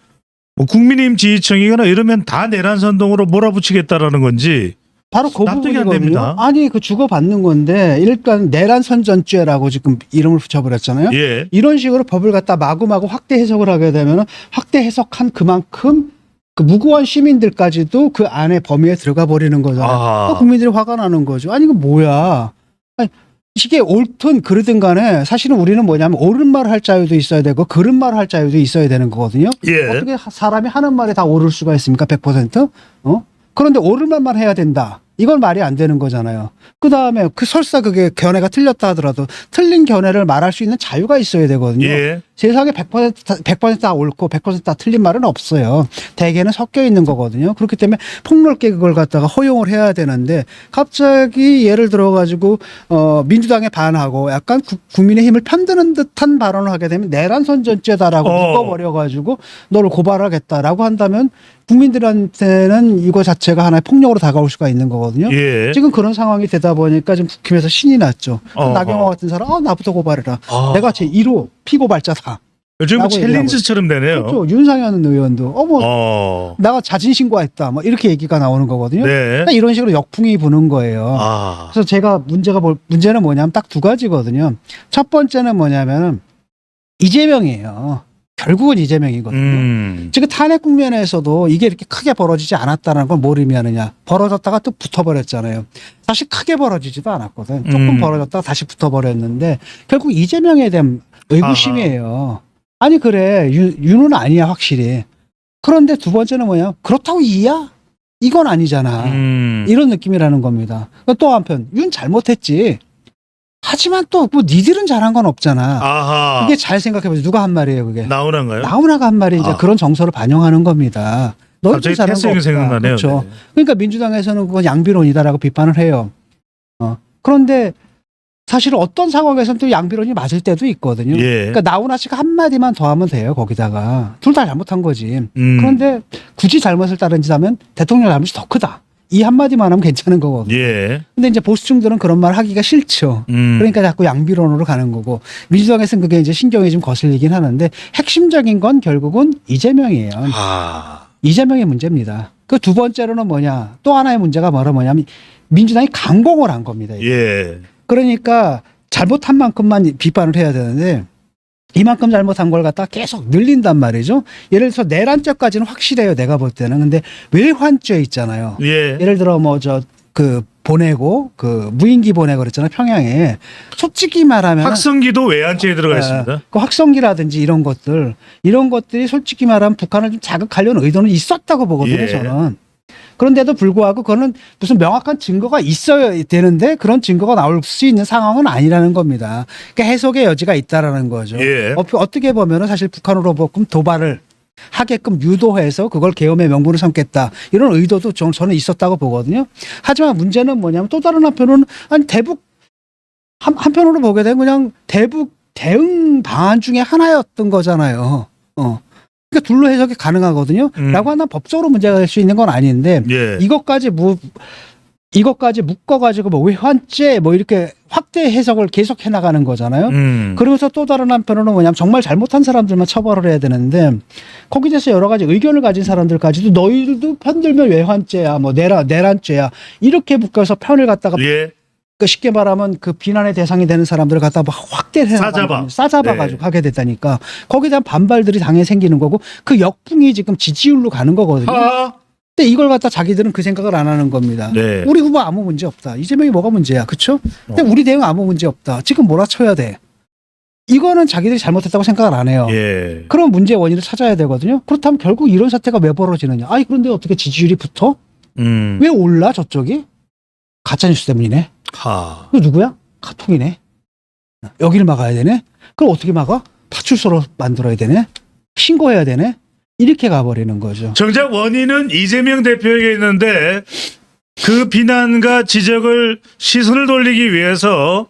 뭐 국민의힘 지지층이거나 이러면 다 내란 선동으로 몰아붙이겠다라는 건지. 바로 그 납득이 안 부분이거든요. 됩니다. 아니 그 주고받는 건데 일단 내란 선전죄라고 지금 이름을 붙여버렸잖아요. 예. 이런 식으로 법을 갖다 마구마구 확대 해석을 하게 되면 확대 해석한 그만큼 그 무고한 시민들까지도 그 안에 범위에 들어가 버리는 거잖아요. 아. 국민들이 화가 나는 거죠. 아니 이거 뭐야. 아니, 이게 옳든 그르든 간에 사실은 우리는 뭐냐면 옳은 말을 할 자유도 있어야 되고 그른 말을 할 자유도 있어야 되는 거거든요. 예. 어떻게 사람이 하는 말에 다 옳을 수가 있습니까? 100%? 그런데 옳을 말만 해야 된다. 이건 말이 안 되는 거잖아요. 그 다음에 그 설사 그게 견해가 틀렸다 하더라도 틀린 견해를 말할 수 있는 자유가 있어야 되거든요. 예. 세상에 100%다 옳고 100%다 틀린 말은 없어요. 대개는 섞여 있는 거거든요. 그렇기 때문에 폭넓게 그걸 갖다가 허용을 해야 되는데 갑자기 예를 들어가지고 민주당에 반하고 약간 국민의힘을 편드는 듯한 발언을 하게 되면 내란 선전죄다라고 묶어버려가지고 너를 고발하겠다라고 한다면 국민들한테는 이거 자체가 하나의 폭력으로 다가올 수가 있는 거거든요. 예. 지금 그런 상황이 되다 보니까 지금 국힘에서 신이 났죠. 나경원 같은 사람, 나부터 고발해라. 내가 제1호 피고발자다. 요즘 라고 챌린지처럼 되네요. 그렇죠. 윤상현 의원도 내가 자진 신고했다. 뭐 이렇게 얘기가 나오는 거거든요. 네. 그러니까 이런 식으로 역풍이 부는 거예요. 아. 그래서 제가 문제는 뭐냐면 딱 두 가지거든요. 첫 번째는 뭐냐면 이재명이에요. 결국은 이재명이거든요. 지금 탄핵 국면에서도 이게 이렇게 크게 벌어지지 않았다는 걸 뭘 의미하느냐. 벌어졌다가 또 붙어버렸잖아요. 사실 크게 벌어지지도 않았거든. 조금 벌어졌다가 다시 붙어버렸는데 결국 이재명에 대한 의구심이에요. 아니 그래 윤은 아니야 확실히. 그런데 두 번째는 뭐냐. 그렇다고 이야? 이건 아니잖아. 이런 느낌이라는 겁니다. 또 한편 윤 잘못했지. 하지만 또 뭐 니들은 잘한 건 없잖아. 아하. 그게 잘 생각해보세요. 누가 한 말이에요 그게. 나오나가요? 나훈아가 한 말이 이제 그런 정서를 반영하는 겁니다. 너희들 갑자기 잘한 거 태생이 없다. 생각나네요. 그렇죠. 네. 그러니까 민주당에서는 그건 양비론이다라고 비판을 해요. 그런데 사실 어떤 상황에서는 또 양비론이 맞을 때도 있거든요. 예. 그러니까 나훈아 씨가 한마디만 더 하면 돼요. 거기다가. 둘 다 잘못한 거지. 그런데 굳이 잘못을 따른다면 대통령 잘못이 더 크다. 이 한마디만 하면 괜찮은 거거든요. 예. 근데 이제 보수층들은 그런 말 하기가 싫죠. 그러니까 자꾸 양비론으로 가는 거고 민주당에서는 그게 이제 신경이 좀 거슬리긴 하는데 핵심적인 건 결국은 이재명이에요. 아. 이재명의 문제입니다. 그 두 번째로는 뭐냐. 또 하나의 문제가 뭐냐면 민주당이 강공을 한 겁니다. 이게. 예. 그러니까 잘못한 만큼만 비판을 해야 되는데 이만큼 잘못한 걸 갖다 계속 늘린단 말이죠. 예를 들어서 내란죄까지는 확실해요. 내가 볼 때는. 근데 외환죄 있잖아요. 예. 예를 들어 뭐 보내고 무인기 보내고 그랬잖아요. 평양에. 솔직히 말하면 확성기도 외환죄에 들어가 있습니다. 그 확성기라든지 이런 것들이 솔직히 말하면 북한을 좀 자극하려는 의도는 있었다고 보거든요. 예. 저는. 그런데도 불구하고 그거는 무슨 명확한 증거가 있어야 되는데 그런 증거가 나올 수 있는 상황은 아니라는 겁니다. 그러니까 해석의 여지가 있다라는 거죠. 예. 어떻게 보면은 사실 북한으로부터 도발을 하게끔 유도해서 그걸 계엄의 명분을 삼겠다. 이런 의도도 저는 있었다고 보거든요. 하지만 문제는 뭐냐면 또 다른 한편으로는 아니 대북 한편으로 보게 되면 그냥 대북 대응 방안 중에 하나였던 거잖아요. 그러니까 둘로 해석이 가능하거든요. 라고 한다면 법적으로 문제가 될 수 있는 건 아닌데 예. 이것까지 묶어가지고 뭐 외환죄 뭐 이렇게 확대 해석을 계속 해나가는 거잖아요. 그러면서 또 다른 한편으로는 뭐냐면 정말 잘못한 사람들만 처벌을 해야 되는데 거기에 대해서 여러 가지 의견을 가진 사람들까지도 너희들도 편들면 외환죄야 뭐 내란죄야 이렇게 묶어서 편을 갖다가 예. 그 쉽게 말하면 그 비난의 대상이 되는 사람들을 갖다 막 확대를 싸잡아가지고 네. 하게 됐다니까 거기에 대한 반발들이 당연히 생기는 거고 그 역풍이 지금 지지율로 가는 거거든요. 근데 이걸 갖다 자기들은 그 생각을 안 하는 겁니다. 네. 우리 후보 아무 문제 없다. 이재명이 뭐가 문제야. 그렇죠? 근데 우리 대응 아무 문제 없다. 지금 몰아쳐야 돼. 이거는 자기들이 잘못했다고 생각을 안 해요. 예. 그런 문제의 원인을 찾아야 되거든요. 그렇다면 결국 이런 사태가 왜 벌어지느냐. 아니 그런데 어떻게 지지율이 붙어? 왜 올라 저쪽이? 가짜뉴스 때문이네. 너 누구야? 카톡이네. 여기를 막아야 되네. 그럼 어떻게 막아? 파출소로 만들어야 되네. 신고해야 되네. 이렇게 가버리는 거죠. 정작 원인은 이재명 대표에게 있는데 그 비난과 지적을 시선을 돌리기 위해서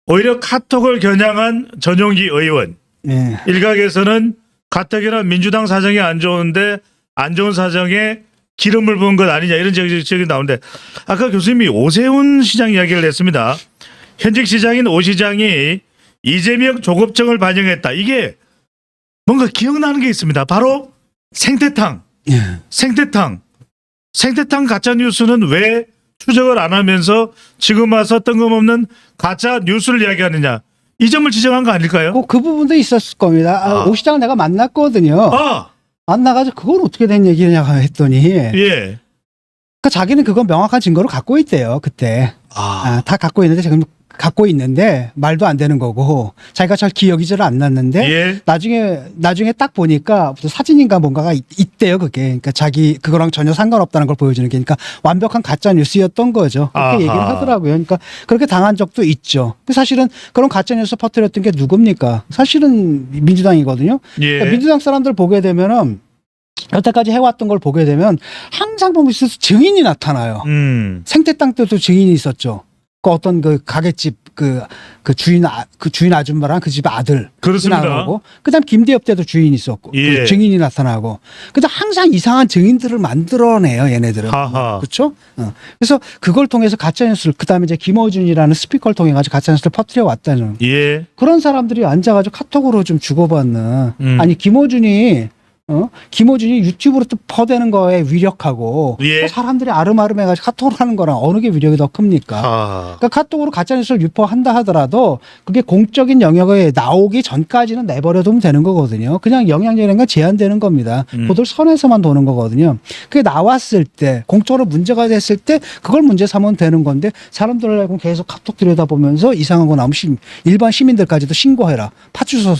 오히려 카톡을 겨냥한 전용기 의원. 예. 일각에서는 가뜩이나 민주당 사정이 안 좋은데 안 좋은 사정에 기름을 부은 것 아니냐 이런 지적이 나오는데 아까 교수님이 오세훈 시장 이야기를 했습니다. 현직 시장인 오 시장이 이재명 조급증을 반영했다. 이게 뭔가 기억나는 게 있습니다. 바로 생태탕. 예. 생태탕 가짜 뉴스는 왜 추적을 안 하면서 지금 와서 뜬금없는 가짜 뉴스를 이야기하느냐. 이 점을 지적한 거 아닐까요? 그 부분도 있었을 겁니다. 오 시장을 내가 만났거든요. 만나가지고 그건 어떻게 된 얘기냐 했더니 예. 그러니까 자기는 그건 명확한 증거를 갖고 있대요. 그때. 다 갖고 있는데 지금 갖고 있는데 말도 안 되는 거고 자기가 잘 기억이질 않났는데 예. 나중에 딱 보니까 무슨 사진인가 뭔가가 있대요. 그게 그러니까 자기 그거랑 전혀 상관없다는 걸 보여주는 게 그러니까 완벽한 가짜 뉴스였던 거죠. 그렇게 아하. 얘기를 하더라고요. 그러니까 그렇게 당한 적도 있죠. 사실은 그런 가짜 뉴스 퍼뜨렸던 게 누굽니까? 사실은 민주당이거든요. 예. 그러니까 민주당 사람들 보게 되면은 여태까지 해왔던 걸 보게 되면 항상 보면 증인이 나타나요. 생태 땅 때도 증인이 있었죠. 그 어떤 그 가게집 그 주인 아줌마랑 그 집 아들 그렇습니다. 나오고 그다음 김대엽 때도 주인이 있었고 예. 그 증인이 나타나고 그다음 항상 이상한 증인들을 만들어내요 얘네들은. 하하. 그렇죠? 그래서 그걸 통해서 가짜 뉴스를 그다음에 이제 김어준이라는 스피커를 통해 가지고 가짜 뉴스를 퍼뜨려 왔다는 예. 그런 사람들이 앉아가지고 카톡으로 좀 주고받는 아니 김어준이 유튜브로 또 퍼대는 거에 위력하고 예. 사람들이 아름아름해가지고 카톡으로 하는 거랑 어느 게 위력이 더 큽니까? 그러니까 카톡으로 가짜뉴스를 유포한다 하더라도 그게 공적인 영역에 나오기 전까지는 내버려두면 되는 거거든요. 그냥 영향력이라는 건 제한되는 겁니다. 그들 선에서만 도는 거거든요. 그게 나왔을 때 공적으로 문제가 됐을 때 그걸 문제 삼으면 되는 건데 사람들을 계속 카톡 들여다보면서 이상한 거 나오면 일반 시민들까지도 신고해라. 파출소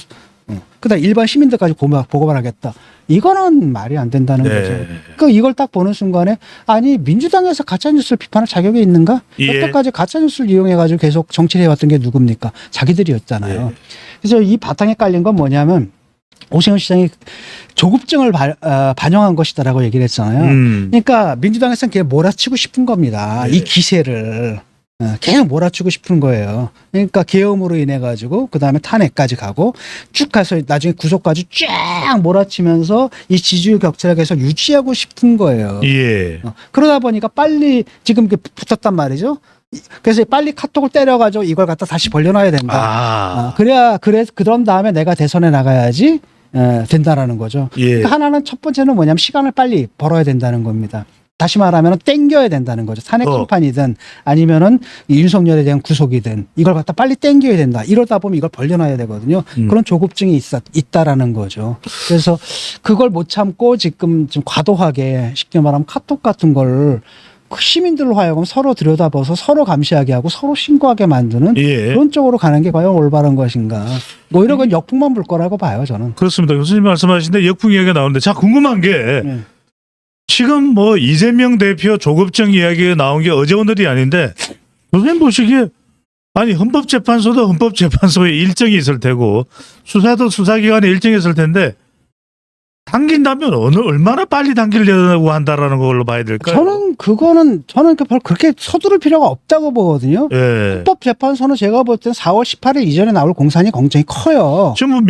그다음 일반 시민들까지 보고만 하겠다. 이거는 말이 안 된다는 네. 거죠. 그러니까 이걸 딱 보는 순간에 아니 민주당에서 가짜뉴스를 비판할 자격이 있는가? 예. 여태까지 가짜뉴스를 이용해가지고 계속 정치를 해왔던 게 누굽니까? 자기들이었잖아요. 예. 그래서 이 바탕에 깔린 건 뭐냐면 오세훈 시장이 조급증을 반영한 것이다라고 얘기를 했잖아요. 그러니까 민주당에서는 그냥 몰아치고 싶은 겁니다. 네. 이 기세를. 계속 몰아치고 싶은 거예요. 그러니까 계엄으로 인해 가지고 그 다음에 탄핵까지 가고 쭉 가서 나중에 구속까지 쫙 몰아치면서 이 지지율 격차를 계속 유지하고 싶은 거예요. 예. 그러다 보니까 빨리 지금 이렇게 붙었단 말이죠. 그래서 빨리 카톡을 때려가지고 이걸 갖다 다시 벌려놔야 된다. 그런 다음에 내가 대선에 나가야지 된다라는 거죠. 예. 그러니까 하나는 첫 번째는 뭐냐면 시간을 빨리 벌어야 된다는 겁니다. 다시 말하면 땡겨야 된다는 거죠. 탄핵 심판이든 아니면은 윤석열에 대한 구속이든 이걸 갖다 빨리 땡겨야 된다. 이러다 보면 이걸 벌려놔야 되거든요. 그런 조급증이 있다라는 거죠. 그래서 그걸 못 참고 지금 좀 과도하게 쉽게 말하면 카톡 같은 걸 시민들로 하여금 서로 들여다봐서 서로 감시하게 하고 서로 신고하게 만드는 예. 그런 쪽으로 가는 게 과연 올바른 것인가. 오히려 그건 역풍만 불 거라고 봐요, 저는. 그렇습니다. 교수님 말씀하신데 역풍 이야기가 나오는데 자 궁금한 게 네. 지금 뭐 이재명 대표 조급증 이야기가 나온 게 어제 오늘이 아닌데 선생님 보시기에 아니 헌법재판소도 헌법재판소에 일정이 있을 테고 수사도 수사기관에 일정이 있을 텐데 당긴다면 얼마나 빨리 당기려고 한다라는 걸로 봐야 될까요? 저는 별 그렇게 서두를 필요가 없다고 보거든요. 예. 헌법재판소는 제가 볼 때는 4월 18일 이전에 나올 공산이 굉장히 커요. 지금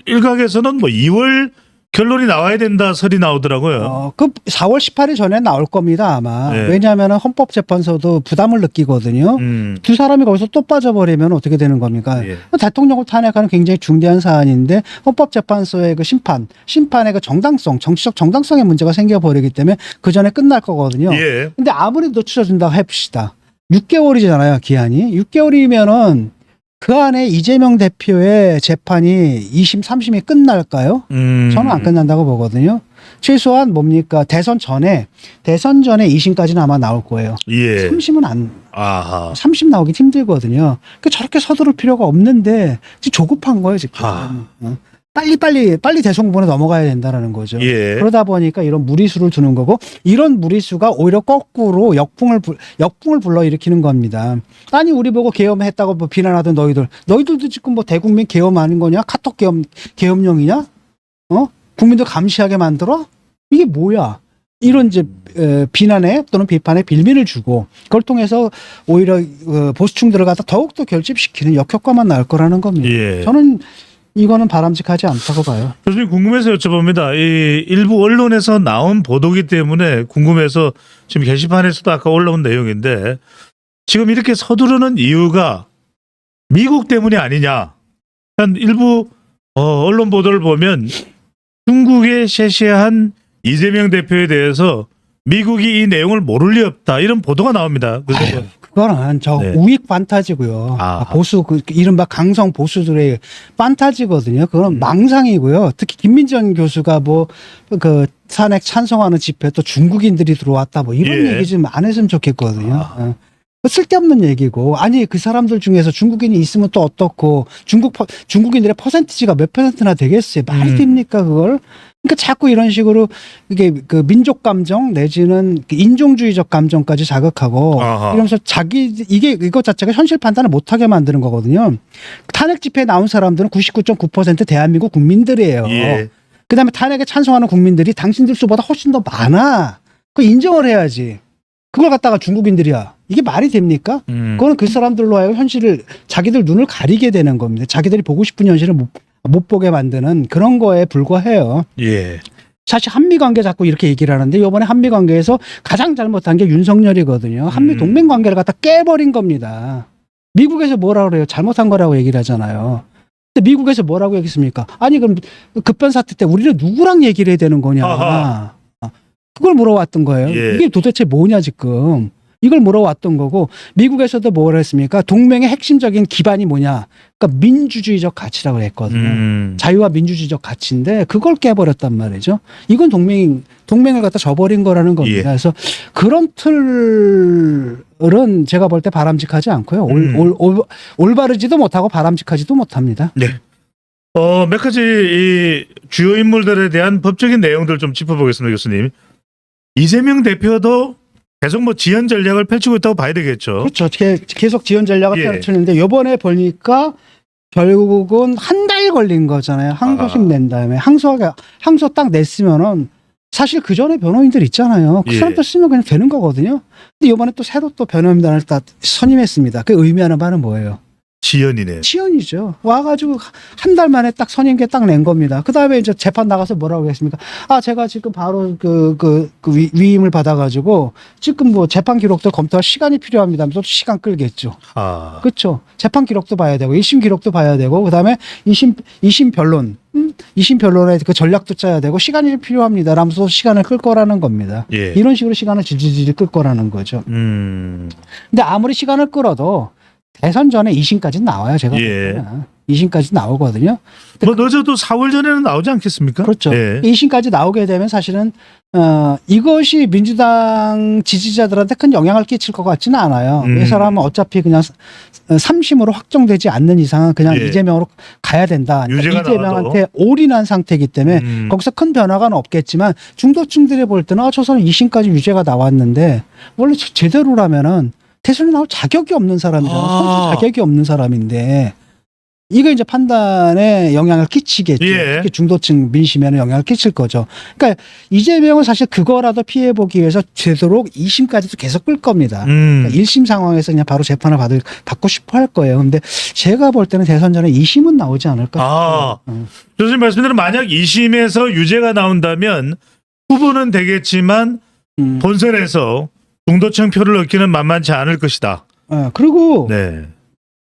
일각에서는 뭐 2월 결론이 나와야 된다 설이 나오더라고요. 그 4월 18일 전에 나올 겁니다 아마. 네. 왜냐하면 헌법재판소도 부담을 느끼거든요. 두 사람이 거기서 또 빠져버리면 어떻게 되는 겁니까? 예. 대통령을 탄핵하는 굉장히 중대한 사안인데 헌법재판소의 그 심판의 그 정치적 정당성의 문제가 생겨버리기 때문에 그 전에 끝날 거거든요. 예. 근데 아무리 늦춰준다고 해봅시다. 6개월이잖아요 기한이. 6개월이면은 그 안에 이재명 대표의 재판이 2심, 3심이 끝날까요? 저는 안 끝난다고 보거든요. 최소한 뭡니까? 대선 전에 2심까지는 아마 나올 거예요. 예. 3심은 아하. 3심 나오기 힘들거든요. 그러니까 저렇게 서두를 필요가 없는데 지금 조급한 거예요, 지금. 빨리 대선 후보로 넘어가야 된다라는 거죠. 예. 그러다 보니까 이런 무리수를 두는 거고 이런 무리수가 오히려 거꾸로 역풍을 불러일으키는 겁니다. 아니 우리 보고 계엄했다고 뭐 비난하던 너희들도 지금 뭐 대국민 계엄 아닌 거냐? 카톡 계엄령이냐? 국민들 감시하게 만들어? 이게 뭐야? 이런 이제 비난에 또는 비판에 빌미를 주고 그걸 통해서 오히려 보수층들을 갖다 더욱더 결집시키는 역효과만 날 거라는 겁니다. 예. 저는 이거는 바람직하지 않다고 봐요. 교수님 궁금해서 여쭤봅니다. 이 일부 언론에서 나온 보도기 때문에 궁금해서 지금 게시판에서도 아까 올라온 내용인데 지금 이렇게 서두르는 이유가 미국 때문이 아니냐. 일부 언론 보도를 보면 중국에 셰시한 이재명 대표에 대해서 미국이 이 내용을 모를 리 없다. 이런 보도가 나옵니다. 그래서 그거는 네. 우익 판타지고요. 보수 이른바 강성 보수들의 판타지거든요. 그건 망상이고요. 특히 김민정 교수가 그 탄핵 찬성하는 집회 또 중국인들이 들어왔다 이런 예. 얘기 좀 안 했으면 좋겠거든요. 쓸데없는 얘기고, 아니 그 사람들 중에서 중국인이 있으면 또 어떻고, 중국인들의 퍼센티지가 몇 %나 되겠어요? 말이 됩니까 그걸? 그러니까 자꾸 이런 식으로 이게 그 민족 감정 내지는 그 인종주의적 감정까지 자극하고 아하. 이러면서 이것 자체가 현실 판단을 못하게 만드는 거거든요. 탄핵 집회에 나온 사람들은 99.9% 대한민국 국민들이에요. 예. 그다음에 탄핵에 찬성하는 국민들이 당신들 수보다 훨씬 더 많아. 그 인정을 해야지. 그걸 갖다가 중국인들이야. 이게 말이 됩니까? 그거는 그 사람들로 하여금 현실을 자기들 눈을 가리게 되는 겁니다. 자기들이 보고 싶은 현실을 못 보게 만드는 그런 거에 불과해요. 예. 사실 한미 관계 자꾸 이렇게 얘기를 하는데 이번에 한미 관계에서 가장 잘못한 게 윤석열이거든요. 한미 동맹 관계를 갖다 깨버린 겁니다. 미국에서 뭐라 그래요? 잘못한 거라고 얘기를 하잖아요. 근데 미국에서 뭐라고 얘기했습니까? 아니 그럼 급변 사태 때 우리는 누구랑 얘기를 해야 되는 거냐? 아하. 그걸 물어왔던 거예요. 예. 이게 도대체 뭐냐 지금. 이걸 물어왔던 거고 미국에서도 뭐라 했습니까? 동맹의 핵심적인 기반이 뭐냐? 그러니까 민주주의적 가치라고 했거든요. 자유와 민주주의적 가치인데 그걸 깨버렸단 말이죠. 이건 동맹을 갖다 져버린 거라는 겁니다. 예. 그래서 그런 틀은 제가 볼 때 바람직하지 않고요. 올바르지도 못하고 바람직하지도 못합니다. 네. 몇 가지 이 주요 인물들에 대한 법적인 내용들 좀 짚어보겠습니다, 교수님. 이재명 대표도 계속 뭐 지연 전략을 펼치고 있다고 봐야 되겠죠. 그렇죠. 계속 지원 전략을 예. 펼치는데 이번에 보니까 결국은 한 달 걸린 거잖아요. 항소심 낸 다음에 항소 딱 냈으면은 사실 그 전에 변호인들 있잖아요. 그 예. 사람들 쓰면 그냥 되는 거거든요. 근데 이번에 또 새로 또 변호인단을 딱 선임했습니다. 그 의미하는 바는 뭐예요? 지연이네. 지연이죠. 와가지고 한 달 만에 딱 선임계 딱 낸 겁니다. 그 다음에 이제 재판 나가서 뭐라고 했습니까? 제가 지금 바로 위임을 받아가지고 지금 뭐 재판 기록도 검토할 시간이 필요합니다. 하면서 시간 끌겠죠. 그렇죠. 재판 기록도 봐야 되고 1심 기록도 봐야 되고 그 다음에 2심 변론. 2심 변론에 그 전략도 짜야 되고 시간이 필요합니다. 라면서 시간을 끌 거라는 겁니다. 예. 이런 식으로 시간을 질질질 끌 거라는 거죠. 근데 아무리 시간을 끌어도 대선 전에 2심까지 나와요. 제가 예. 볼 때는. 2심까지 나오거든요. 뭐 늦어도 4월 전에는 나오지 않겠습니까? 그렇죠. 예. 2심까지 나오게 되면 사실은 이것이 민주당 지지자들한테 큰 영향을 끼칠 것 같지는 않아요. 이 사람은 어차피 그냥 3심으로 확정되지 않는 이상은 그냥 예. 이재명으로 가야 된다. 유죄가 이재명한테 올인한 상태이기 때문에 거기서 큰 변화가 없겠지만 중도층들이 볼 때는 저 사람 2심까지 유죄가 나왔는데 원래 제대로라면은 대선에 나올 자격이 없는 사람이잖아. 선수 자격이 없는 사람인데 이거 이제 판단에 영향을 끼치겠죠. 예. 특히 중도층 민심에는 영향을 끼칠 거죠. 그러니까 이재명은 사실 그거라도 피해보기 위해서 되도록 2심까지도 계속 끌 겁니다. 그러니까 1심 상황에서 그냥 바로 재판을 받고 싶어 할 거예요. 근데 제가 볼 때는 대선 전에 2심은 나오지 않을까. 교수님 말씀대로 만약 2심에서 유죄가 나온다면 후보는 되겠지만 본선에서 중도층 표를 얻기는 만만치 않을 것이다. 그리고 네.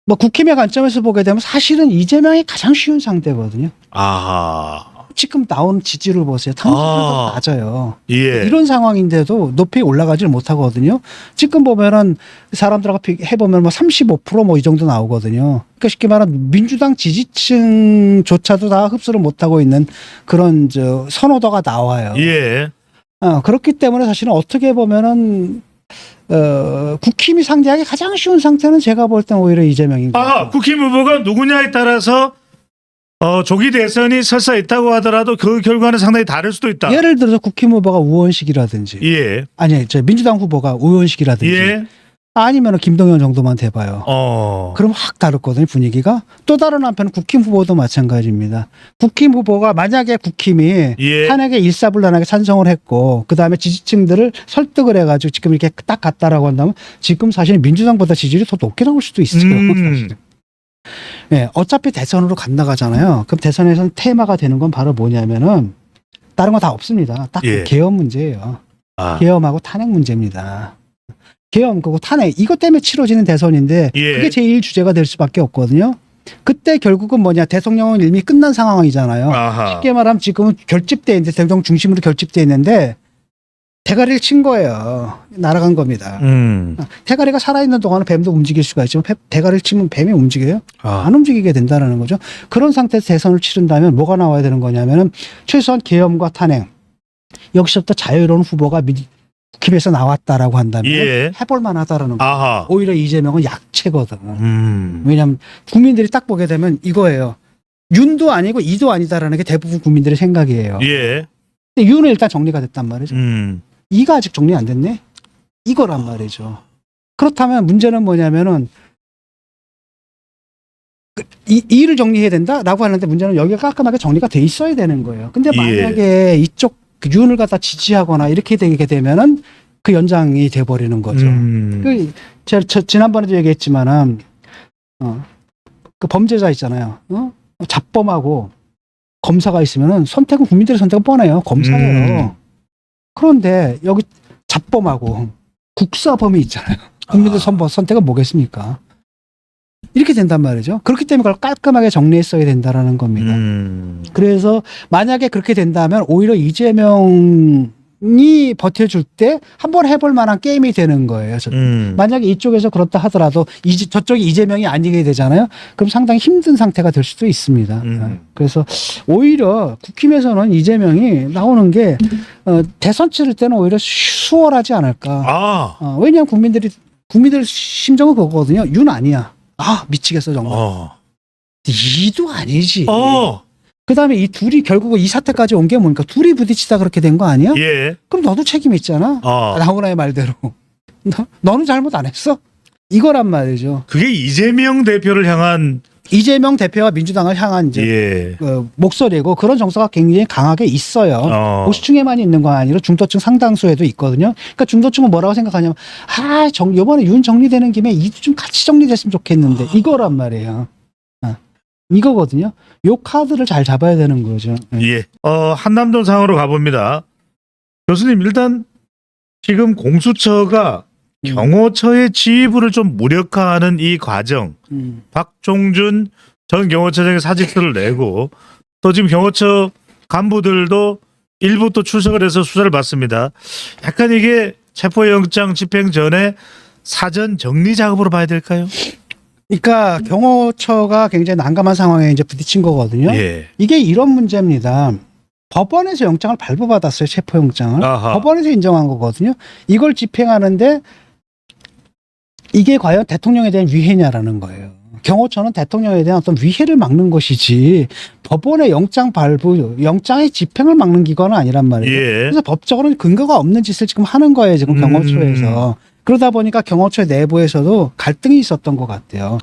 뭐 국힘의 관점에서 보게 되면 사실은 이재명이 가장 쉬운 상대거든요. 지금 나온 지지를 보세요. 당시보다 낮아요. 예. 이런 상황인데도 높이 올라가지를 못하거든요. 지금 보면은 사람들하고 해보면 뭐 35% 뭐 이 정도 나오거든요. 그러니까 쉽게 말하면 민주당 지지층조차도 다 흡수를 못하고 있는 그런 선호도가 나와요. 예. 그렇기 때문에 사실은 어떻게 보면은 국힘이 상대하기 가장 쉬운 상태는 제가 볼 때는 오히려 이재명인 거예요. 국힘 후보가 누구냐에 따라서 조기 대선이 설사 있다고 하더라도 그 결과는 상당히 다를 수도 있다. 예를 들어서 국힘 후보가 우원식이라든지, 예. 아니 민주당 후보가 우원식이라든지, 예. 아니면 김동연 정도만 돼봐요. 그럼 확 다르거든요, 분위기가. 또 다른 한편 국힘 후보도 마찬가지입니다. 국힘 후보가 만약에 국힘이 예. 탄핵에 일사불란하게 찬성을 했고 그 다음에 지지층들을 설득을 해가지고 지금 이렇게 딱 갔다라고 한다면 지금 사실 민주당보다 지지율이 더 높게 나올 수도 있어요. 사실은. 네, 어차피 대선으로 간다가잖아요. 그럼 대선에서는 테마가 되는 건 바로 뭐냐면은 다른 거 다 없습니다. 딱 예. 계엄 문제예요. 계엄하고 탄핵 문제입니다. 계엄 그리고 탄핵 이것 때문에 치러지는 대선인데 예. 그게 제일 주제가 될 수밖에 없거든요. 그때 결국은 뭐냐 대통령은 이미 끝난 상황이잖아요. 쉽게 말하면 지금은 결집돼 있는데 대통령 중심으로 결집돼 있는데 대가리를 친 거예요. 날아간 겁니다. 대가리가 살아있는 동안은 뱀도 움직일 수가 있지만 대가리를 치면 뱀이 움직여요? 안 움직이게 된다는 거죠. 그런 상태에서 대선을 치른다면 뭐가 나와야 되는 거냐면은 최소한 계엄과 탄핵 여기서부터 자유로운 후보가 국힘에서 나왔다라고 한다면 예. 해볼 만하다라는 거. 아하. 오히려 이재명은 약체거든. 왜냐하면 국민들이 딱 보게 되면 이거예요. 윤도 아니고 이도 아니다라는 게 대부분 국민들의 생각이에요. 예. 근데 윤은 일단 정리가 됐단 말이죠. 음. 이가 아직 정리 안 됐네? 이거란 말이죠. 그렇다면 문제는 뭐냐면은 이를 정리해야 된다라고 하는데 문제는 여기가 깔끔하게 정리가 돼 있어야 되는 거예요. 근데 만약에 이쪽 그 윤을 갖다 지지하거나 이렇게 되게 되면은 그 연장이 돼버리는 거죠. 제가 지난번에도 얘기했지만은 그 범죄자 있잖아요. 잡범하고 검사가 있으면은 선택은 국민들의 선택은 뻔해요. 검사예요. 그런데 여기 잡범하고 국사범이 있잖아요. 국민들 선택은 뭐겠습니까? 이렇게 된단 말이죠. 그렇기 때문에 그걸 깔끔하게 정리했어야 된다라는 겁니다. 그래서 만약에 그렇게 된다면 오히려 이재명이 버텨줄 때 한번 해볼 만한 게임이 되는 거예요. 만약에 이쪽에서 그렇다 하더라도 저쪽이 이재명이 아니게 되잖아요. 그럼 상당히 힘든 상태가 될 수도 있습니다. 그래서 오히려 국힘에서는 이재명이 나오는 게 대선 치를 때는 오히려 수월하지 않을까. 왜냐하면 국민들 심정은 그거거든요. 윤 아니야. 미치겠어 정말. 이도 아니지. 그다음에 이 둘이 결국 이 사태까지 온 게 뭡니까? 둘이 부딪히다 그렇게 된 거 아니야? 예. 그럼 너도 책임 있잖아. 나훈아의 말대로. 너는 잘못 안 했어? 이거란 말이죠. 그게 이재명 대표를 향한 이재명 대표와 민주당을 향한 이제 그 목소리고 그런 정서가 굉장히 강하게 있어요. 보수층에만 있는 거 아니라 중도층 상당수에도 있거든요. 그러니까 중도층은 뭐라고 생각하냐면 이번에 윤 정리되는 김에 이도 좀 같이 정리됐으면 좋겠는데 이거란 말이에요. 이거거든요. 요 카드를 잘 잡아야 되는 거죠. 예. 한남동 상황으로 가봅니다. 교수님 일단 지금 공수처가 경호처의 지휘부를 좀 무력화하는 이 과정, 박종준 전 경호처장이 사직서를 내고 또 지금 경호처 간부들도 일부 또 출석을 해서 수사를 받습니다. 약간 이게 체포영장 집행 전에 사전 정리 작업으로 봐야 될까요? 그러니까 경호처가 굉장히 난감한 상황에 이제 부딪힌 거거든요. 예. 이게 이런 문제입니다. 법원에서 영장을 발부받았어요. 체포영장을. 법원에서 인정한 거거든요. 이걸 집행하는데 이게 과연 대통령에 대한 위해냐라는 거예요. 경호처는 대통령에 대한 어떤 위해를 막는 것이지 법원의 영장 발부, 영장의 집행을 막는 기관은 아니란 말이에요. 그래서 법적으로는 근거가 없는 짓을 지금 하는 거예요. 지금 경호처에서. 그러다 보니까 경호처 내부에서도 갈등이 있었던 것 같아요.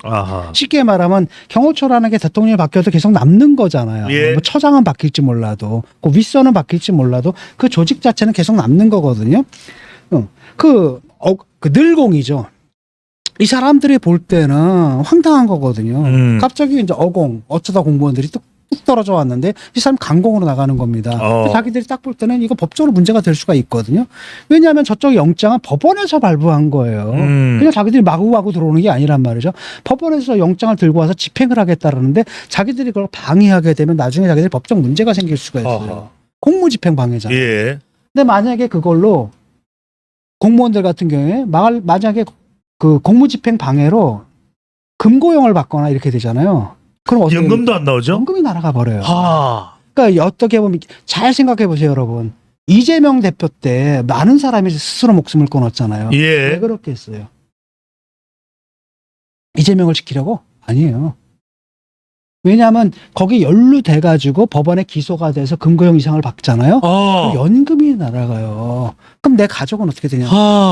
쉽게 말하면 경호처라는 게 대통령이 바뀌어도 계속 남는 거잖아요. 뭐 처장은 바뀔지 몰라도 그 윗선은 바뀔지 몰라도 그 조직 자체는 계속 남는 거거든요. 그 늘공이죠. 이 사람들이 볼 때는 황당한 거거든요. 갑자기 이제 어쩌다 공무원들이 뚝 떨어져 왔는데 이 사람 강공으로 나가는 겁니다. 자기들이 딱 볼 때는 이거 법적으로 문제가 될 수가 있거든요. 왜냐하면 저쪽 영장은 법원에서 발부한 거예요. 그냥 자기들이 마구마구 들어오는 게 아니란 말이죠. 법원에서 영장을 들고 와서 집행을 하겠다라는데 자기들이 그걸 방해하게 되면 나중에 자기들이 법적 문제가 생길 수가 있어요. 공무집행 방해잖아요. 근데 만약에 그걸로 공무원들 같은 경우에 만약에 그 공무집행 방해로 금고형을 받거나 이렇게 되잖아요. 그럼 연금도 안 나오죠? 연금이 날아가 버려요. 그러니까 어떻게 보면 잘 생각해 보세요, 여러분. 이재명 대표 때 많은 사람이 스스로 목숨을 끊었잖아요. 왜 그렇게 했어요? 이재명을 지키려고? 아니에요. 왜냐하면 거기 연루돼가지고 법원에 기소가 돼서 금고형 이상을 받잖아요. 그럼 연금이 날아가요. 그럼 내 가족은 어떻게 되냐?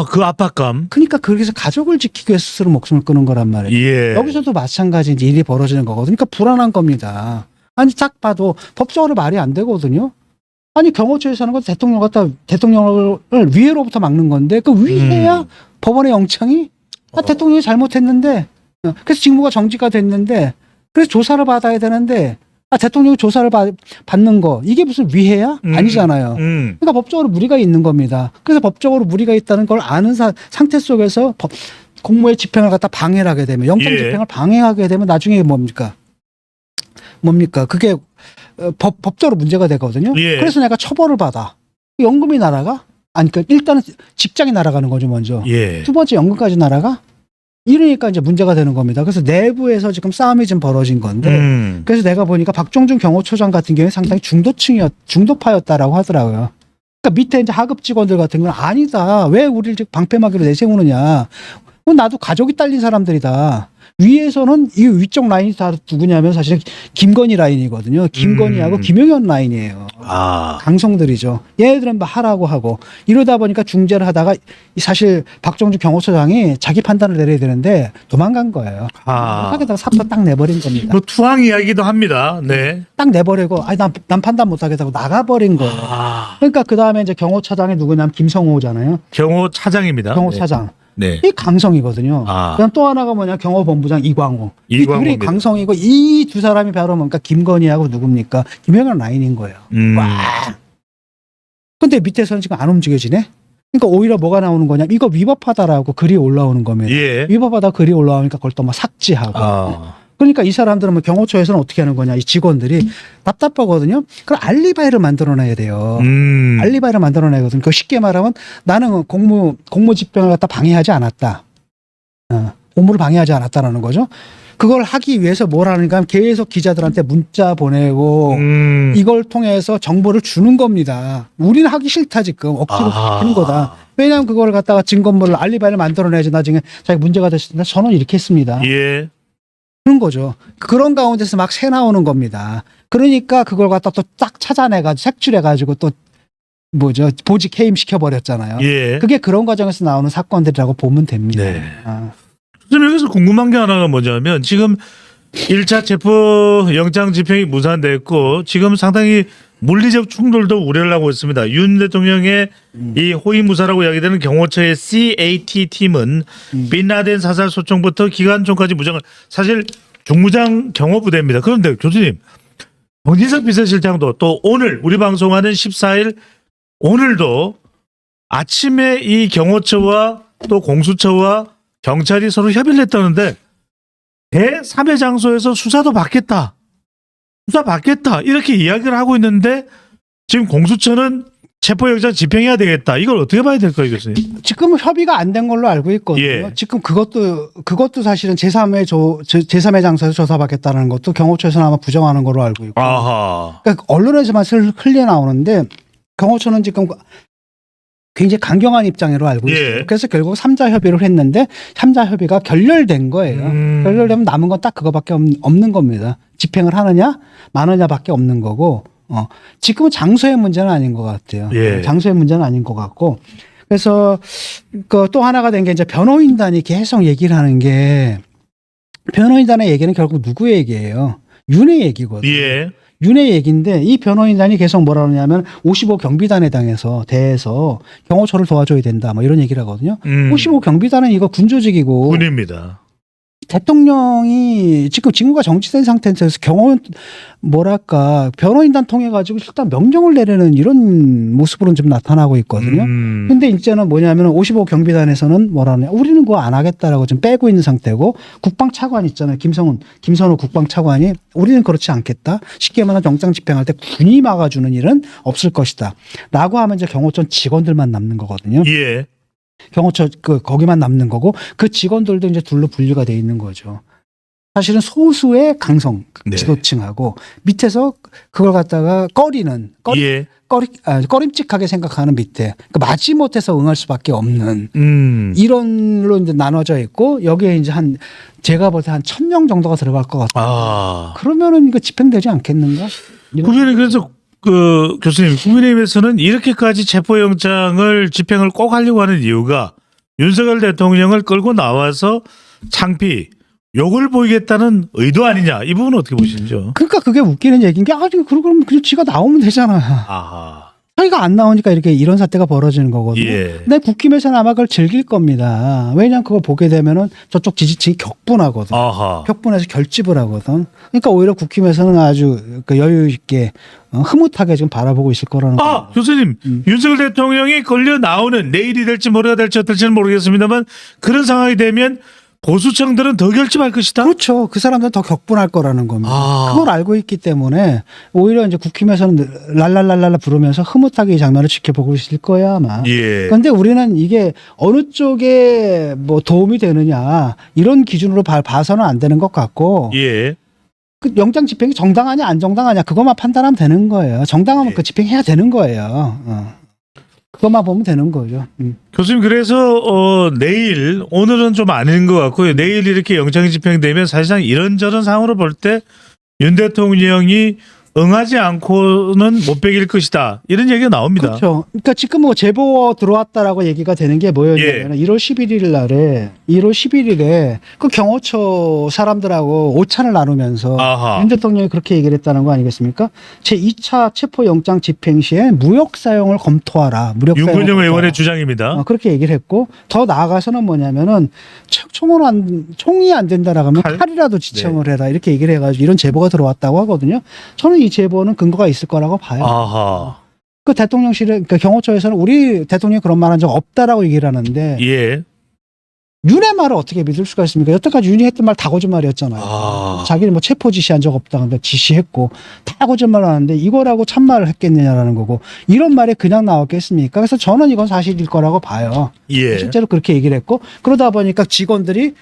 그 압박감. 그러니까 그래서 가족을 지키기 위해서 스스로 목숨을 끊은 거란 말이에요. 여기서도 마찬가지 일이 벌어지는 거거든요. 그러니까 불안한 겁니다. 아니 딱 봐도 법적으로 말이 안 되거든요. 아니 경호처에서 하는 건 대통령을 위해로부터 막는 건데 그 위해야 법원의 영장이 대통령이 잘못했는데 그래서 직무가 정지가 됐는데 그래서 조사를 받아야 되는데 대통령이 조사를 받는 거 이게 무슨 위해야? 아니잖아요. 그러니까 법적으로 무리가 있는 겁니다. 그래서 법적으로 무리가 있다는 걸 아는 상태 속에서 공무의 집행을 갖다 방해를 하게 되면 영장 집행을 방해하게 되면 나중에 뭡니까? 그게 법적으로 문제가 되거든요. 그래서 내가 처벌을 받아. 연금이 날아가? 아니 그러니까 일단은 직장이 날아가는 거죠 먼저. 두 번째 연금까지 날아가? 이러니까 이제 문제가 되는 겁니다. 그래서 내부에서 지금 싸움이 좀 벌어진 건데 그래서 내가 보니까 박종준 경호처장 같은 경우에 상당히 중도파였다라고 하더라고요. 그러니까 밑에 이제 하급 직원들 같은 건 아니다. 왜 우리를 지금 방패막이로 내세우느냐. 나도 가족이 딸린 사람들이다. 위에서는 이 위쪽 라인이 다 누구냐면 사실은 김건희 라인이거든요. 김건희하고 김용현 라인이에요. 강성들이죠. 얘네들은 뭐 하라고 하고 이러다 보니까 중재를 하다가 사실 박정주 경호처장이 자기 판단을 내려야 되는데 도망간 거예요. 하게다가 사표 딱 내버린 겁니다. 뭐 투항 이야기도 합니다. 네. 딱 내버리고 아니 난 판단 못하겠다고 나가버린 거예요. 그러니까 그 다음에 이제 경호처장이 누구냐면 김성호잖아요. 경호차장입니다. 경호차장. 네. 이 강성이거든요. 그다음 또 하나가 뭐냐 경호본부장 이광호. 이 둘이 강성이고 이 두 사람이 바로 뭡니까 김건희하고 누굽니까 김영현 라인인 거예요. 와. 근데 밑에서는 지금 안 움직여지네. 그러니까 오히려 뭐가 나오는 거냐 이거 위법하다라고 글이 올라오는 겁니다. 예. 위법하다 글이 올라오니까 그걸 또 막 삭제하고. 그러니까 이 사람들은 뭐 경호처에서는 어떻게 하는 거냐 이 직원들이 답답하거든요. 그럼 알리바이를 만들어내야 돼요. 알리바이를 만들어내거든요. 그 쉽게 말하면 나는 공무 집행을 갖다 방해하지 않았다. 공무를 방해하지 않았다라는 거죠. 그걸 하기 위해서 뭘 하는가 하면 계속 기자들한테 문자 보내고 이걸 통해서 정보를 주는 겁니다. 우리는 하기 싫다 지금 억지로 하는 거다. 왜냐하면 그걸 갖다가 증거물을 알리바이를 만들어내야지 나중에 자기 문제가 됐을 때 저는 이렇게 했습니다. 예. 그런 거죠. 그런 가운데서 막 새 나오는 겁니다. 그러니까 그걸 갖다 또 딱 찾아내가지고 색출해가지고 또 뭐죠 보직 해임 시켜버렸잖아요. 예. 그게 그런 과정에서 나오는 사건들이라고 보면 됩니다. 네. 좀 여기서 궁금한 게 하나가 뭐냐면 지금 1차 체포 영장 집행이 무산됐고 지금 상당히 물리적 충돌도 우려를 하고 있습니다. 윤 대통령의 이 호위무사라고 이야기되는 경호처의 CAT 팀은 빈라덴 사살 소총부터 기관총까지 무장을 사실 중무장 경호부대입니다. 그런데 교수님 정진석 비서실장도 또 오늘 우리 방송하는 14일 오늘도 아침에 이 경호처와 또 공수처와 경찰이 서로 협의를 했다는데 제3의 장소에서 수사 받겠다 이렇게 이야기를 하고 있는데 지금 공수처는 체포영장 집행해야 되겠다. 이걸 어떻게 봐야 될까요, 교수님? 지금 협의가 안 된 걸로 알고 있거든요. 예. 지금 그것도 사실은 제3의 장소에서 조사받겠다는 것도 경호처에서는 아마 부정하는 걸로 알고 있고. 그러니까 언론에서만 흘려 나오는데 경호처는 지금 굉장히 강경한 입장으로 알고 있어요. 예. 그래서 결국 3자 협의를 했는데 3자 협의가 결렬된 거예요. 결렬되면 남은 건 딱 그거밖에 없는 겁니다. 집행을 하느냐 마느냐밖에 없는 거고 지금은 장소의 문제는 아닌 것 같아요. 예. 장소의 문제는 아닌 것 같고 그래서 그 또 하나가 된 게 이제 변호인단이 계속 얘기를 하는 게 변호인단의 얘기는 결국 누구 얘기예요? 윤의 얘기거든요. 예. 윤의 얘기인데 이 변호인단이 계속 뭐라 그러냐면 55 경비단에 대해서 경호처를 도와줘야 된다 뭐 이런 얘기를 하거든요. 55 경비단은 이거 군조직이고 군입니다. 대통령이 지금 직무가 정지된 상태에서 변호인단 통해 가지고 일단 명령을 내리는 이런 모습으로는 좀 나타나고 있거든요. 근데 이제는 뭐냐면 55 경비단에서는 뭐라 하냐 우리는 그거 안 하겠다라고 좀 빼고 있는 상태고 국방차관 있잖아요. 김선호 국방차관이 우리는 그렇지 않겠다. 쉽게 말하면 영장 집행할 때 군이 막아주는 일은 없을 것이다. 라고 하면 이제 경호처 직원들만 남는 거거든요. 예. 경호처 거기만 남는 거고 그 직원들도 이제 둘로 분류가 돼 있는 거죠. 사실은 소수의 강성 네. 지도층하고 밑에서 그걸 갖다가 꺼림칙하게 생각하는 밑에 그러니까 마지못해서 응할 수밖에 없는 이런로 이제 나눠져 있고 여기에 이제 제가 볼 때 한 1,000명 정도가 들어갈 것 같아요. 그러면은 이거 집행되지 않겠는가? 국민이 그래서 교수님 국민의힘에서는 이렇게까지 체포영장을 집행을 꼭 하려고 하는 이유가 윤석열 대통령을 끌고 나와서 창피 욕을 보이겠다는 의도 아니냐 이 부분은 어떻게 보시죠? 그러니까 그게 웃기는 얘기인 게 그럼 그냥 지가 나오면 되잖아. 자기가 안 나오니까 이런 사태가 벌어지는 거거든요. 예. 근데 국힘에서는 아마 그걸 즐길 겁니다. 왜냐하면 그걸 보게 되면은 저쪽 지지층이 격분하거든. 격분해서 결집을 하거든. 그러니까 오히려 국힘에서는 아주 여유 있게 흐뭇하게 지금 바라보고 있을 거라는 거예요. 교수님 윤석열 대통령이 걸려 나오는 내일이 될지 모레가 될지 어떨지는 모르겠습니다만 그런 상황이 되면 보수층들은 더 결집할 것이다. 그렇죠. 그 사람들은 더 격분할 거라는 겁니다. 그걸 알고 있기 때문에 오히려 이제 국힘에서는 랄랄랄랄라 부르면서 흐뭇하게 이 장면을 지켜보고 있을 거야 아마. 예. 그런데 우리는 이게 어느 쪽에 뭐 도움이 되느냐 이런 기준으로 봐서는 안 되는 것 같고. 예. 그 영장 집행이 정당하냐 안 정당하냐 그것만 판단하면 되는 거예요. 정당하면 예. 그 집행해야 되는 거예요. 그것만 보면 되는 거죠. 교수님 그래서 내일 오늘은 좀 아닌 것 같고요. 내일 이렇게 영장이 집행되면 사실상 이런저런 상황으로 볼 때 윤 대통령이 응하지 않고는 못 베길 것이다. 이런 얘기가 나옵니다. 그렇죠. 그러니까 지금 뭐 제보 들어왔다라고 얘기가 되는 게 뭐였냐면 1월 11일에 그 경호처 사람들하고 오찬을 나누면서 아하. 윤 대통령이 그렇게 얘기를 했다는 거 아니겠습니까? 제2차 체포영장 집행 시에 무력 사용을 검토하라. 윤건영 의원의 주장입니다. 그렇게 얘기를 했고 더 나아가서는 뭐냐면은 총이 안 된다라고 하면 칼이라도 지청을 해라 이렇게 얘기를 해가지고 이런 제보가 들어왔다고 하거든요. 저는 이 제보는 근거가 있을 거라고 봐요. 아하. 그 대통령실에, 그러니까 경호처에서는 우리 대통령이 그런 말 한 적 없다라고 얘기를 하는데, 예. 윤의 말을 어떻게 믿을 수가 있습니까? 여태까지 윤이 했던 말 다 거짓말이었잖아요. 아. 자기는 뭐 체포 지시한 적 없다. 근데 지시했고, 다 거짓말 하는데 이거라고 참말을 했겠느냐라는 거고, 이런 말이 그냥 나왔겠습니까? 그래서 저는 이건 사실일 거라고 봐요. 예. 실제로 그렇게 얘기를 했고, 그러다 보니까 직원들이,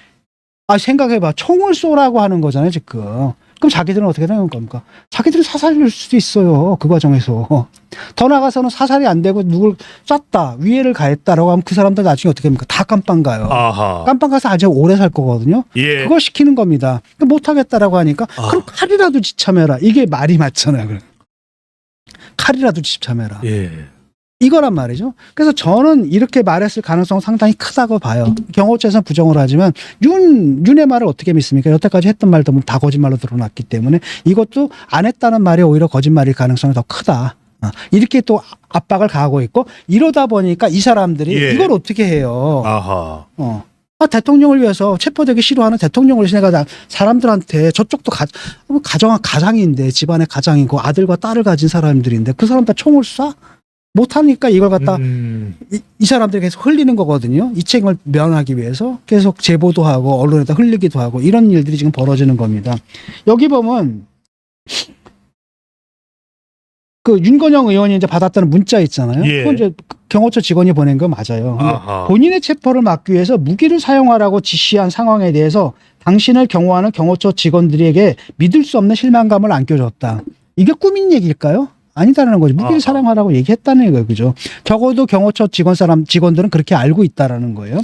생각해봐. 총을 쏘라고 하는 거잖아요, 지금. 그럼 자기들은 어떻게 되는 겁니까? 자기들은 사살일 수도 있어요. 그 과정에서. 더 나가서는 사살이 안 되고 누굴 쐈다, 위해를 가했다라고 하면 그 사람들 나중에 어떻게 합니까? 다 깜빵 가요. 아하. 깜빵 가서 아주 오래 살 거거든요. 예. 그걸 시키는 겁니다. 못 하겠다라고 하니까 그럼 칼이라도 지참해라. 이게 말이 맞잖아요. 그래. 칼이라도 지참해라. 예. 이거란 말이죠. 그래서 저는 이렇게 말했을 가능성은 상당히 크다고 봐요. 경호처에서는 부정을 하지만 윤의 말을 어떻게 믿습니까? 여태까지 했던 말도 다 거짓말로 드러났기 때문에 이것도 안 했다는 말이 오히려 거짓말일 가능성이 더 크다. 이렇게 또 압박을 가하고 있고 이러다 보니까 이 사람들이 예. 이걸 어떻게 해요? 아하. 대통령을 위해서 체포되기 싫어하는 대통령을 내가 사람들한테 저쪽도 가장인데 집안의 가장이고 아들과 딸을 가진 사람들인데 그 사람 다 총을 쏴? 못하니까 이걸 갖다 이 사람들이 계속 흘리는 거거든요. 이 책임을 면하기 위해서 계속 제보도 하고 언론에다 흘리기도 하고 이런 일들이 지금 벌어지는 겁니다. 여기 보면 그 윤건영 의원이 이제 받았다는 문자 있잖아요. 예. 그건 이제 경호처 직원이 보낸 거 맞아요. 아하. 본인의 체포를 막기 위해서 무기를 사용하라고 지시한 상황에 대해서 당신을 경호하는 경호처 직원들에게 믿을 수 없는 실망감을 안겨줬다. 이게 꾸민 얘기일까요? 아니다라는 거죠. 무기를 사용하라고 얘기했다는 거예요. 그죠? 적어도 경호처 직원들은 그렇게 알고 있다라는 거예요.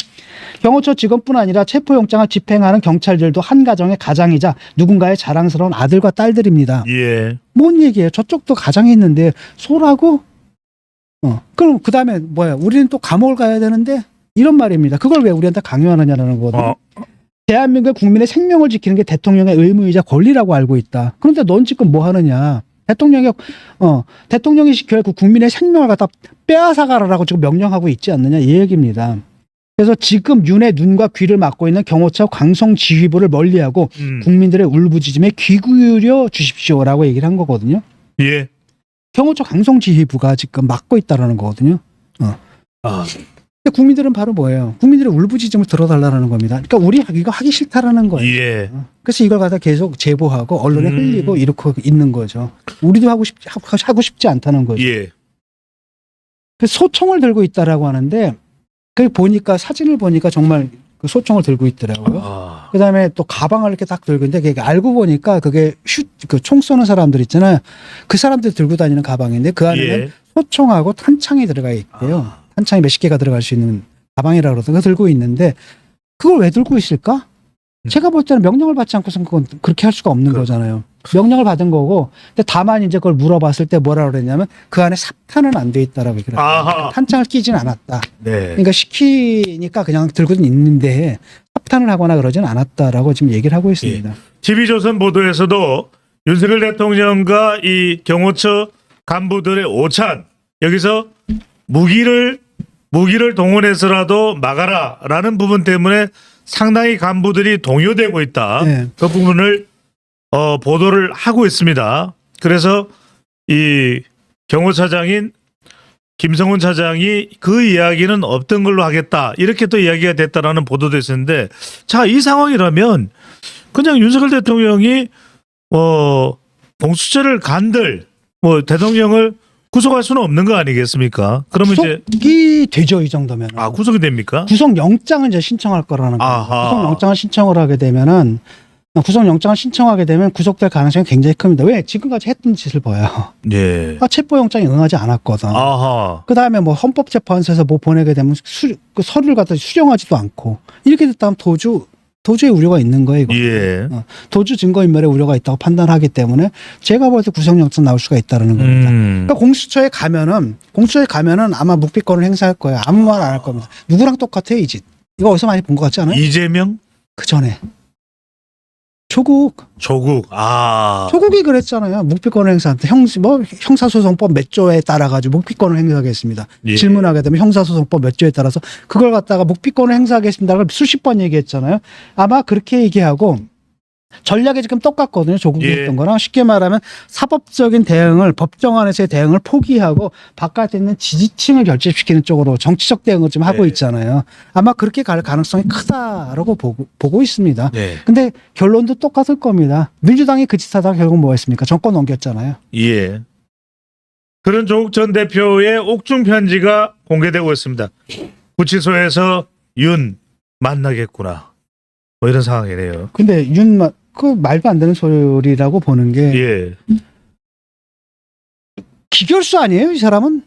경호처 직원뿐 아니라 체포영장을 집행하는 경찰들도 한 가정의 가장이자 누군가의 자랑스러운 아들과 딸들입니다. 예. 뭔 얘기예요? 저쪽도 가장이 있는데 소라고? 그럼 그 다음에 뭐야? 우리는 또 감옥을 가야 되는데? 이런 말입니다. 그걸 왜 우리한테 강요하느냐라는 거거든요. 대한민국 국민의 생명을 지키는 게 대통령의 의무이자 권리라고 알고 있다. 그런데 넌 지금 뭐 하느냐? 대통령이 결국 국민의 생명을 갖다 빼앗아가라라고 지금 명령하고 있지 않느냐 이 얘기입니다. 그래서 지금 윤의 눈과 귀를 막고 있는 경호처 강성지휘부를 멀리하고 국민들의 울부짖음에 귀 기울여 주십시오라고 얘기를 한 거거든요. 예. 경호처 강성지휘부가 지금 막고 있다라는 거거든요. 근데 국민들은 바로 뭐예요? 국민들의 울부짖음을 들어달라는 겁니다. 그러니까 우리 이거 하기 싫다라는 거예요. 예. 그래서 이걸 갖다 계속 제보하고 언론에 흘리고 이렇게 있는 거죠. 우리도 하고 싶지 않다는 거죠. 예. 그래서 소총을 들고 있다라고 하는데 그 보니까 사진을 보니까 정말 그 소총을 들고 있더라고요. 그다음에 또 가방을 이렇게 딱 들고 있는데 그게 알고 보니까 그게 그 총 쏘는 사람들 있잖아요. 그 사람들 들고 다니는 가방인데 그 안에는 소총하고 탄창이 들어가 있대요. 탄창이 몇십 개가 들어갈 수 있는 가방이라 그러던가 들고 있는데 그걸 왜 들고 있을까? 제가 볼 때는 명령을 받지 않고선 그건 그렇게 할 수가 없는 거잖아요. 명령을 받은 거고, 근데 다만 이제 그걸 물어봤을 때 뭐라 그랬냐면 그 안에 삽탄은 안 돼 있다라고 얘기를 했어요. 탄창을 끼진 않았다. 네. 그러니까 시키니까 그냥 들고는 있는데 삽탄을 하거나 그러진 않았다라고 지금 얘기를 하고 있습니다. 예. TV조선 보도에서도 윤석열 대통령과 이 경호처 간부들의 오찬 여기서 무기를 동원해서라도 막아라라는 부분 때문에 상당히 간부들이 동요되고 있다. 네. 그 부분을 보도를 하고 있습니다. 그래서 이 경호차장인 김성훈 차장이 그 이야기는 없던 걸로 하겠다. 이렇게 또 이야기가 됐다라는 보도도 있었는데 자, 이 상황이라면 그냥 윤석열 대통령이 공수처를 간들 대통령을 구속할 수는 없는 거 아니겠습니까? 그러면 구속이 되죠, 이 정도면. 구속이 됩니까? 구속 영장을 이제 신청할 거라는 거예요. 구속 영장을 신청을 하게 되면은 구속영장을 신청하게 되면 구속될 가능성이 굉장히 큽니다. 왜? 지금까지 했던 짓을 봐요. 예. 체포영장에 응하지 않았거든. 아하. 그 다음에 뭐 헌법재판소에서 뭐 보내게 되면 그 서류를 갖다 수령하지도 않고 이렇게 됐다면 도주의 우려가 있는 거예요. 이거. 예. 도주 증거인멸의 우려가 있다고 판단하기 때문에 제가 볼 때 구속영장 나올 수가 있다는 겁니다. 그러니까 공수처에 가면은 아마 묵비권을 행사할 거예요. 아무 말 안 할 겁니다. 누구랑 똑같아요, 이 짓. 이거 어디서 많이 본 것 같지 않아요? 이재명? 그 전에 조국. 조국이 그랬잖아요. 묵비권을 행사한테 형사소송법 몇 조에 따라 가지고 묵비권을 행사하겠습니다. 예. 질문하게 되면 형사소송법 몇 조에 따라서 그걸 갖다가 묵비권을 행사하겠습니다를 수십 번 얘기했잖아요. 아마 그렇게 얘기하고 전략이 지금 똑같거든요. 조국이 예. 했던 거랑 쉽게 말하면 사법적인 대응을 법정 안에서의 대응을 포기하고 바깥에 있는 지지층을 결집시키는 쪽으로 정치적 대응을 좀 하고 예. 있잖아요. 아마 그렇게 갈 가능성이 크다라고 보고 있습니다. 네. 근데 결론도 똑같을 겁니다. 민주당이 그 짓 하다가 결국 뭐 했습니까? 정권 넘겼잖아요. 예. 그런 조국 전 대표의 옥중 편지가 공개되고 있습니다. 구치소에서 윤 만나겠구나. 뭐 이런 상황이네요. 근데 그 말도 안 되는 소리라고 보는 게 예. 기결수 아니에요? 이 사람은?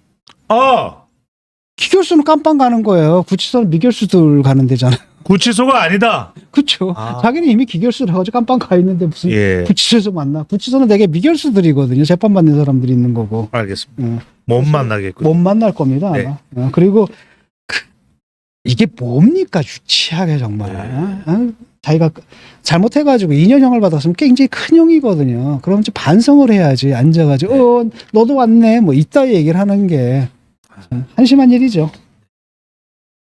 기결수는 깜빵 가는 거예요. 구치소는 미결수들 가는 데잖아요. 구치소가 아니다. 그렇죠. 자기는 이미 기결수를 해가지고 깜빵 가 있는데 무슨 예. 구치소에서 만나. 구치소는 되게 미결수들이거든요. 재판받는 사람들이 있는 거고. 알겠습니다. 못 만나겠군요. 못 만날 겁니다. 네. 아마. 그리고 이게 뭡니까 유치하게 정말. 네. 자기가 잘못해가지고 2년형을 받았으면 굉장히 큰 형이거든요. 그럼 좀 반성을 해야지. 앉아가지고 너도 왔네. 뭐 이따위 얘기를 하는 게 한심한 일이죠.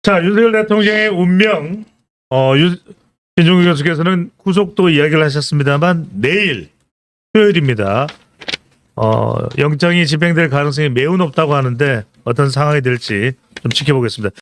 자, 윤석열 대통령의 운명, 신종규 교수께서는 구속도 이야기를 하셨습니다만 내일 토요일입니다. 영장이 집행될 가능성이 매우 높다고 하는데 어떤 상황이 될지 좀 지켜보겠습니다.